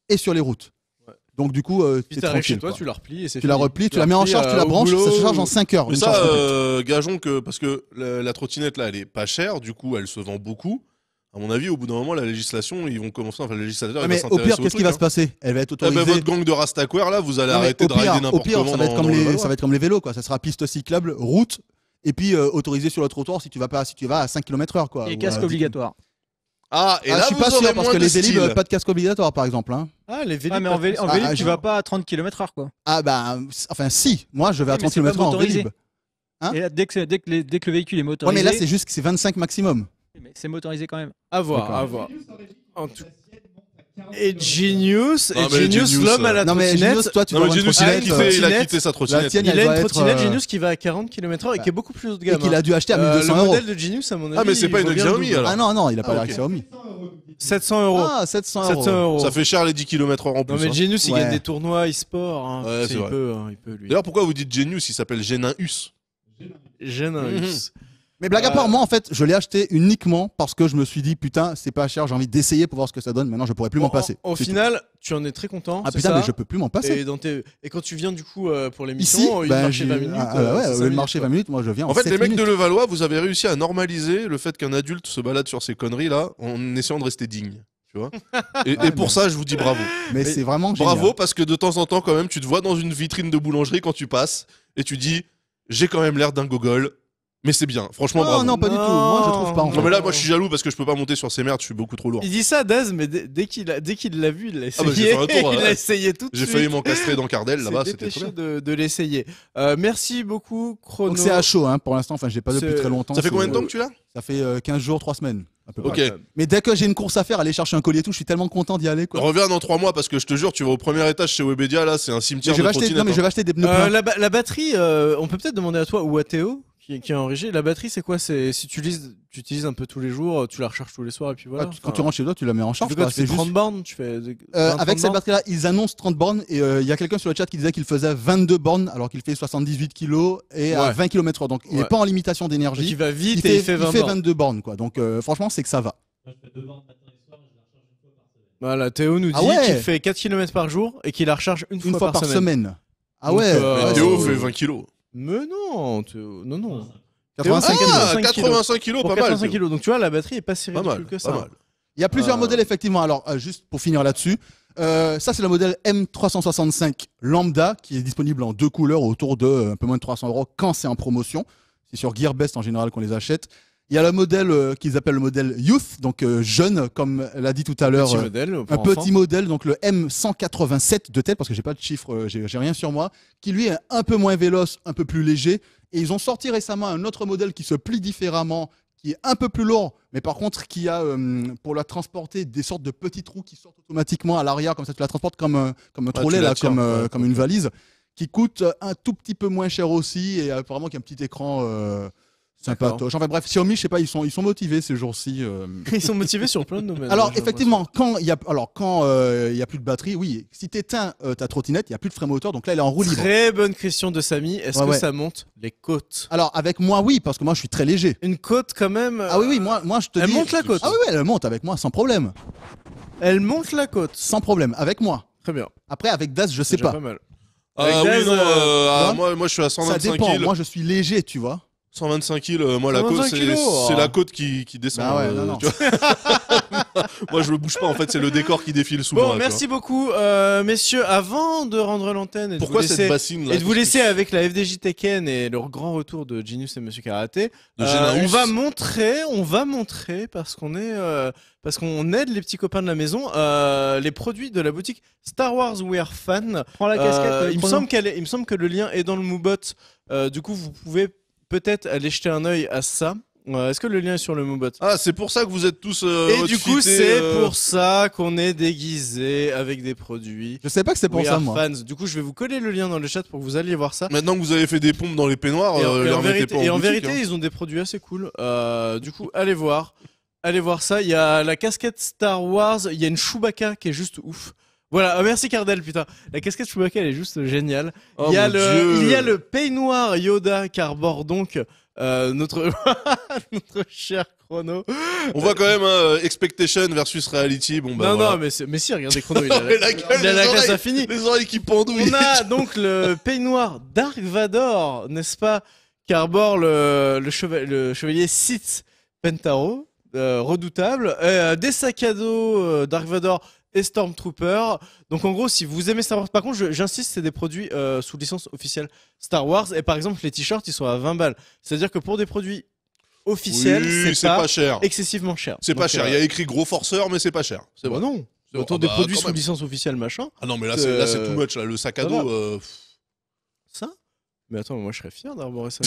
et sur les routes. Ouais. Donc du coup, Puis c'est t'arrives chez tranquille. toi, Quoi. tu la replies et c'est Tu la fini. replies, tu la mets en charge, tu la au branches, boulot, ça se charge en ou- 5 heures. Mais une ça, charge complète. gageons que parce que la trottinette là, elle est pas chère, du coup, elle se vend beaucoup. À mon avis, au bout d'un moment, la législation, ils vont commencer. Enfin, le législateur, il va Mais au s'intéresser pire, qu'est-ce qui va se truc, passer? Elle va être hein. Eh ben, autorisée. votre gang de Rastaquaire là, vous allez Non, mais arrêter de rider au n'importe pire, comment. ça va être dans- comme dans le les, Valois. ça va être comme les vélos, quoi. Ça sera piste cyclable, route, et puis autorisé sur le trottoir si tu vas à 5 km/h, quoi. Et Ou casque à 10 obligatoire. Ah, et Ah, là, je suis vous pas sûr aurez parce moins que de les Vélib, style. pas de casque obligatoire, par exemple. Hein. Ah, les Vélib. Ouais, mais en Vélib, Ah, tu vas pas à 30 km/h, quoi. Ah bah, enfin si, moi je vais à Oui, mais 30 c'est pas km/h en motorisé. Vélib. Hein Et là, dès que le véhicule est Ouais, motorisé, mais là c'est juste que c'est 25 maximum. mais c'est motorisé quand même. À voir, D'accord. à voir. En tout- Et Genius, Non, mais Genius, l'homme à la Non mais trottinette. Genius, toi tu Non, dois mais avoir une Genius, il a trottinette, quitté, il a trottinette. quitté sa la trottinette. tienne, Il elle a doit une être, trottinette Genius qui va à 40 km/h et qui est beaucoup plus haut de et gamme. qu'il a dû acheter à 1200 Le euros. modèle de Genius, à mon avis. Ah, mais c'est pas il une vaut bien le Xiaomi, double. alors. Ah non, il a pas Ah, la ok. Xiaomi. 700 euros. Ah, 700 700 euros. euros. Ça fait cher les 10 km/h en plus. Non mais hein. Genius, il Ouais. gagne des tournois e-sport. Hein. Ouais, Tu sais, c'est il vrai. peut, lui. D'ailleurs, pourquoi vous dites Genius? Il s'appelle Genius. Genius. Mais blague à part, moi en fait, je l'ai acheté uniquement parce que je me suis dit putain, c'est pas cher, j'ai envie d'essayer pour voir ce que ça donne. Maintenant, je pourrais plus m'en passer. Au C'est tout. final, tu en es très content. Ah c'est putain, ça. mais je peux plus m'en passer. Et quand tu viens du coup pour Ici, l'émission, il ben, marchait 20 minutes. ouais, le marché 20 minutes, moi je viens En fait, les 7 mecs de minutes. Levallois, vous avez réussi à normaliser le fait qu'un adulte se balade sur ces conneries là en essayant de rester digne. Tu vois et pour ça, je vous dis bravo. Mais c'est vraiment génial. Bravo, parce que de temps en temps, quand même, tu te vois dans une vitrine de boulangerie quand tu passes et tu dis j'ai quand même l'air d'un gogol, mais c'est bien. Franchement, Non, bravo. non, pas du tout. Moi je trouve pas en Non, fait. mais là, moi, je suis jaloux parce que je peux pas monter sur ces merdes, je suis beaucoup trop lourd. Il dit ça, Daz, mais dès qu'il l'a vu, il l'a Ah bah, essayé. j'ai fait un tour, il ouais. l'a essayé tout de J'ai suite. failli m'encastrer dans Cardel là-bas, C'est c'était trop dépêché bien. de l'essayer. Merci beaucoup, Chrono. Donc c'est à chaud hein, pour l'instant, enfin je l'ai pas depuis C'est- très longtemps. Ça fait c'est- combien de temps que tu l'as? Ça fait 15 jours, 3 semaines. À peu près. Ok. Mais dès que j'ai une course à faire, aller chercher un collier et tout, je suis tellement content d'y aller quoi. Reviens dans 3 mois parce que je te jure, tu vas au premier étage chez Webedia, là, c'est un Mais cimetière je de vais acheter, trottinettes. non mais je hein. vais acheter des pneus pleins. La batterie, on peut peut-être demander à toi ou à Théo qui est en régie. La batterie, c'est quoi? C'est si tu utilises un peu tous les jours, tu la recharges tous les soirs et puis voilà. Quand tu rentres chez toi, tu la mets en tu charge. fais quoi, quoi. tu fais C'est juste- 30 bornes, tu fais 20, Avec 30 cette bornes batterie-là, ils annoncent 30 bornes et il y a quelqu'un sur le chat qui disait qu'il faisait 22 bornes alors qu'il fait 78 kilos et à Ouais. 20 km/h. Donc il n'est Ouais. pas en limitation Donc, d'énergie. il va vite et il fait 20 bornes. 22 bornes quoi. Donc franchement, c'est que ça va. Voilà, Théo nous dit Ah ouais. qu'il fait 4 km par jour et qu'il la recharge une Une fois par semaine. Ah Donc, ouais. euh, ouais, Théo c'est- fait 20 kilos. Mais non, Théo, non. 85 Théo, kilos. Ah, 85 85 kilos, Pour pas mal. 85 Théo. kilos. Donc tu vois, la batterie est pas si Pas ridicule mal, que ça. pas mal. Il y a plusieurs modèles effectivement. Alors juste pour finir là-dessus, ça c'est le modèle M365 Lambda qui est disponible en 2 couleurs autour de un peu moins de 300 € quand c'est en promotion. C'est sur Gearbest en général qu'on les achète. Il y a le modèle qu'ils appellent le modèle Youth, donc jeune comme l'a dit tout à l'heure. Petit modèle. Un petit modèle, donc le M187 de tête, parce que j'ai pas de chiffre, j'ai rien sur moi, qui lui est un peu moins véloce, un peu plus léger. Et ils ont sorti récemment un autre modèle qui se plie différemment, qui est un peu plus lourd, mais par contre qui a pour la transporter des sortes de petits trous qui sortent automatiquement à l'arrière, comme ça tu la transportes comme un trolley, tu là, la tiens, ouais, comme une valise, qui coûte un tout petit peu moins cher aussi, et apparemment qui a un petit écran sympatoche. Enfin bref, Xiaomi, je sais pas, ils sont motivés ces jours-ci. Ils sont motivés sur plein de domaines. Alors j'ai effectivement, quand il y a plus de batterie, oui, si tu éteins ta trottinette, il y a plus de frein moteur, donc là elle est en roue libre. Très bonne question de Samy. Est-ce Ouais, que ouais. ça monte les côtes? Alors avec moi, oui, parce que moi je suis très léger. Une côte quand même. Ah oui, moi je te Elle dis. monte la côte. Ah oui, elle monte avec moi sans problème, Elle monte la côte. sans problème, avec moi. Très bien. Après avec Das, je sais C'est déjà pas. pas mal. Ah Avec oui, Daz, non, non moi je suis à Ça 125 dépend. kilos. Moi je suis léger, tu vois. 125 kilos, moi la 125 côte, kilos, c'est oh. la côte qui descend. Bah ouais, non. tu vois. Moi je me bouge pas en fait, c'est le décor qui défile sous Bon, moi. tu merci beaucoup, messieurs. Avant de rendre l'antenne et vois. Pourquoi de vous cette laisser, bassine là et de vous laisser avec la FDJ Tekken et le grand retour de Genius et Monsieur Karaté, de Genaeus. on va montrer parce qu'on est, parce qu'on aide les petits copains de la maison, les produits de la boutique Star Wars We Are Fan. Prends la casquette. Il me Chrono. semble il me semble que le lien est dans le Moobot. Du coup, vous pouvez peut-être aller jeter un œil à ça. Est-ce que le lien est sur le Moobot? Ah, c'est pour ça que vous êtes tous. Et du coup, outfités, c'est pour ça qu'on est déguisé avec des produits. Je sais pas que c'est pour We ça Are moi. Fans. Du coup, je vais vous coller le lien dans le chat pour que vous alliez voir ça. Maintenant que vous avez fait des pompes dans les peignoirs, Et en les remettez vérité, pas en boutique, vérité, hein. ils ont des produits assez cool. Du coup, allez voir. allez voir ça. Il y a la casquette Star Wars, il y a une Chewbacca qui est juste ouf. Voilà, merci Cardel, putain. La casquette Chewbacca, elle est juste géniale. Oh, il y a mon Dieu. le peignoir Yoda qui arbore donc notre notre cher Chrono. On voit quand même Expectation versus Reality. Bon, bah, non, voilà. non, mais si, regardez Chrono, il a Mais la gueule, il a les la classe oreilles. infinie. Les oreilles qui pendouillent. On a donc le peignoir Dark Vador, n'est-ce pas, qui arbore le chevalier Sith Pentaro, redoutable. Des sacs à dos Dark Vador et Stormtrooper. Donc en gros, si vous aimez Star Wars, par contre, j'insiste, c'est des produits sous licence officielle Star Wars. Et par exemple, les t-shirts, ils sont à 20 balles. C'est-à-dire que pour des produits officiels, Oui, c'est pas cher. excessivement cher. C'est pas Donc, cher. Il y a écrit gros forceur, mais c'est pas cher. C'est bah vrai. non. C'est Autour vrai. des Ah bah, produits quand sous même. licence officielle, machin. Ah non, mais là, c'est too much. Là. Le sac à ça dos. Ça. Mais attends, moi je serais fier d'arborer ça.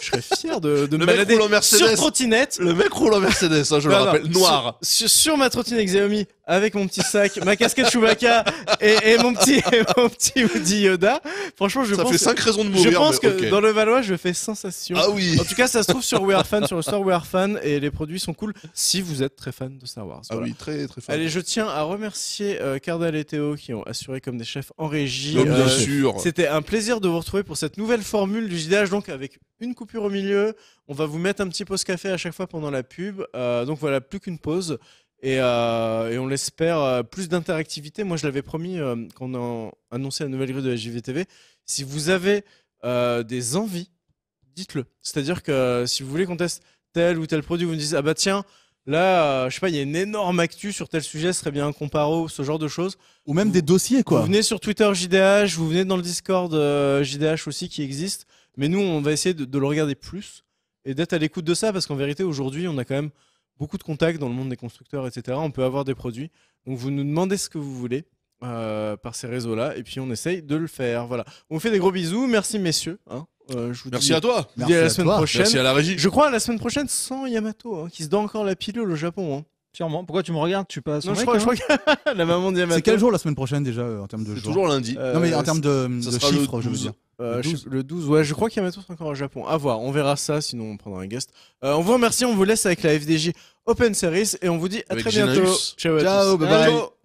Je serais fier de me mec balader roule en Mercedes. sur trottinette. Le mec roule en Mercedes, hein, je le Non, non, rappelle, noir. sur ma trottinette Xiaomi, avec mon petit sac, ma casquette Chewbacca et mon petit Woody Yoda. Franchement, je Ça pense fait 5 raisons de mourir. je pense que mais ok. dans le Valois, je fais sensation. Ah oui. En tout cas, ça se trouve sur We Are Fan, sur le store We Are Fan, et les produits sont cool si vous êtes très fan de Star Wars. Ah Voilà. oui, très très fort. Allez, je tiens à remercier Cardal et Théo qui ont assuré comme des chefs en régie. Comme bien sûr. C'était un plaisir de vous retrouver pour cette nouvelle formule du JDH, donc avec une coupure au milieu. On va vous mettre un petit pause café à chaque fois pendant la pub. Donc voilà, plus qu'une pause. Et on l'espère, plus d'interactivité. Moi, je l'avais promis quand on a annoncé la nouvelle grille de la JVTV. Si vous avez des envies, dites-le. C'est-à-dire que si vous voulez qu'on teste tel ou tel produit, vous me dites, ah bah tiens, là, je sais pas, il y a une énorme actu sur tel sujet, ce serait bien un comparo, ce genre de choses. Ou même des dossiers, quoi. Vous venez sur Twitter JDH, vous venez dans le Discord JDH aussi qui existe. Mais nous, on va essayer de le regarder plus et d'être à l'écoute de ça parce qu'en vérité, aujourd'hui, on a quand même beaucoup de contacts dans le monde des constructeurs, etc. On peut avoir des produits. Donc, vous nous demandez ce que vous voulez par ces réseaux-là et puis on essaye de le faire. Voilà. On vous fait des gros bisous. Merci, messieurs. Hein. Je vous Merci dis, à toi. je vous dis à la Merci à semaine toi. prochaine. Merci à la régie. Je crois à la semaine prochaine sans Yamato, hein, qui se donne encore la pilule au Japon. Hein. Sûrement. Pourquoi tu me regardes? Tu passes. Non, je crois que la maman de Yamato. C'est quel jour la semaine prochaine déjà en termes de C'est jours toujours lundi. Non mais en termes de ça sera le chiffres, je veux 12. dire. Le Le 12. 12. Le 12, ouais, je crois qu'Yamato sera encore au Japon. À voir, on verra ça, sinon on prendra un guest. On vous remercie, on vous laisse avec la FDJ Open Series et on vous dit à Avec très bientôt. Genaeus. Ciao à Ciao, tous. bye bye. Ciao.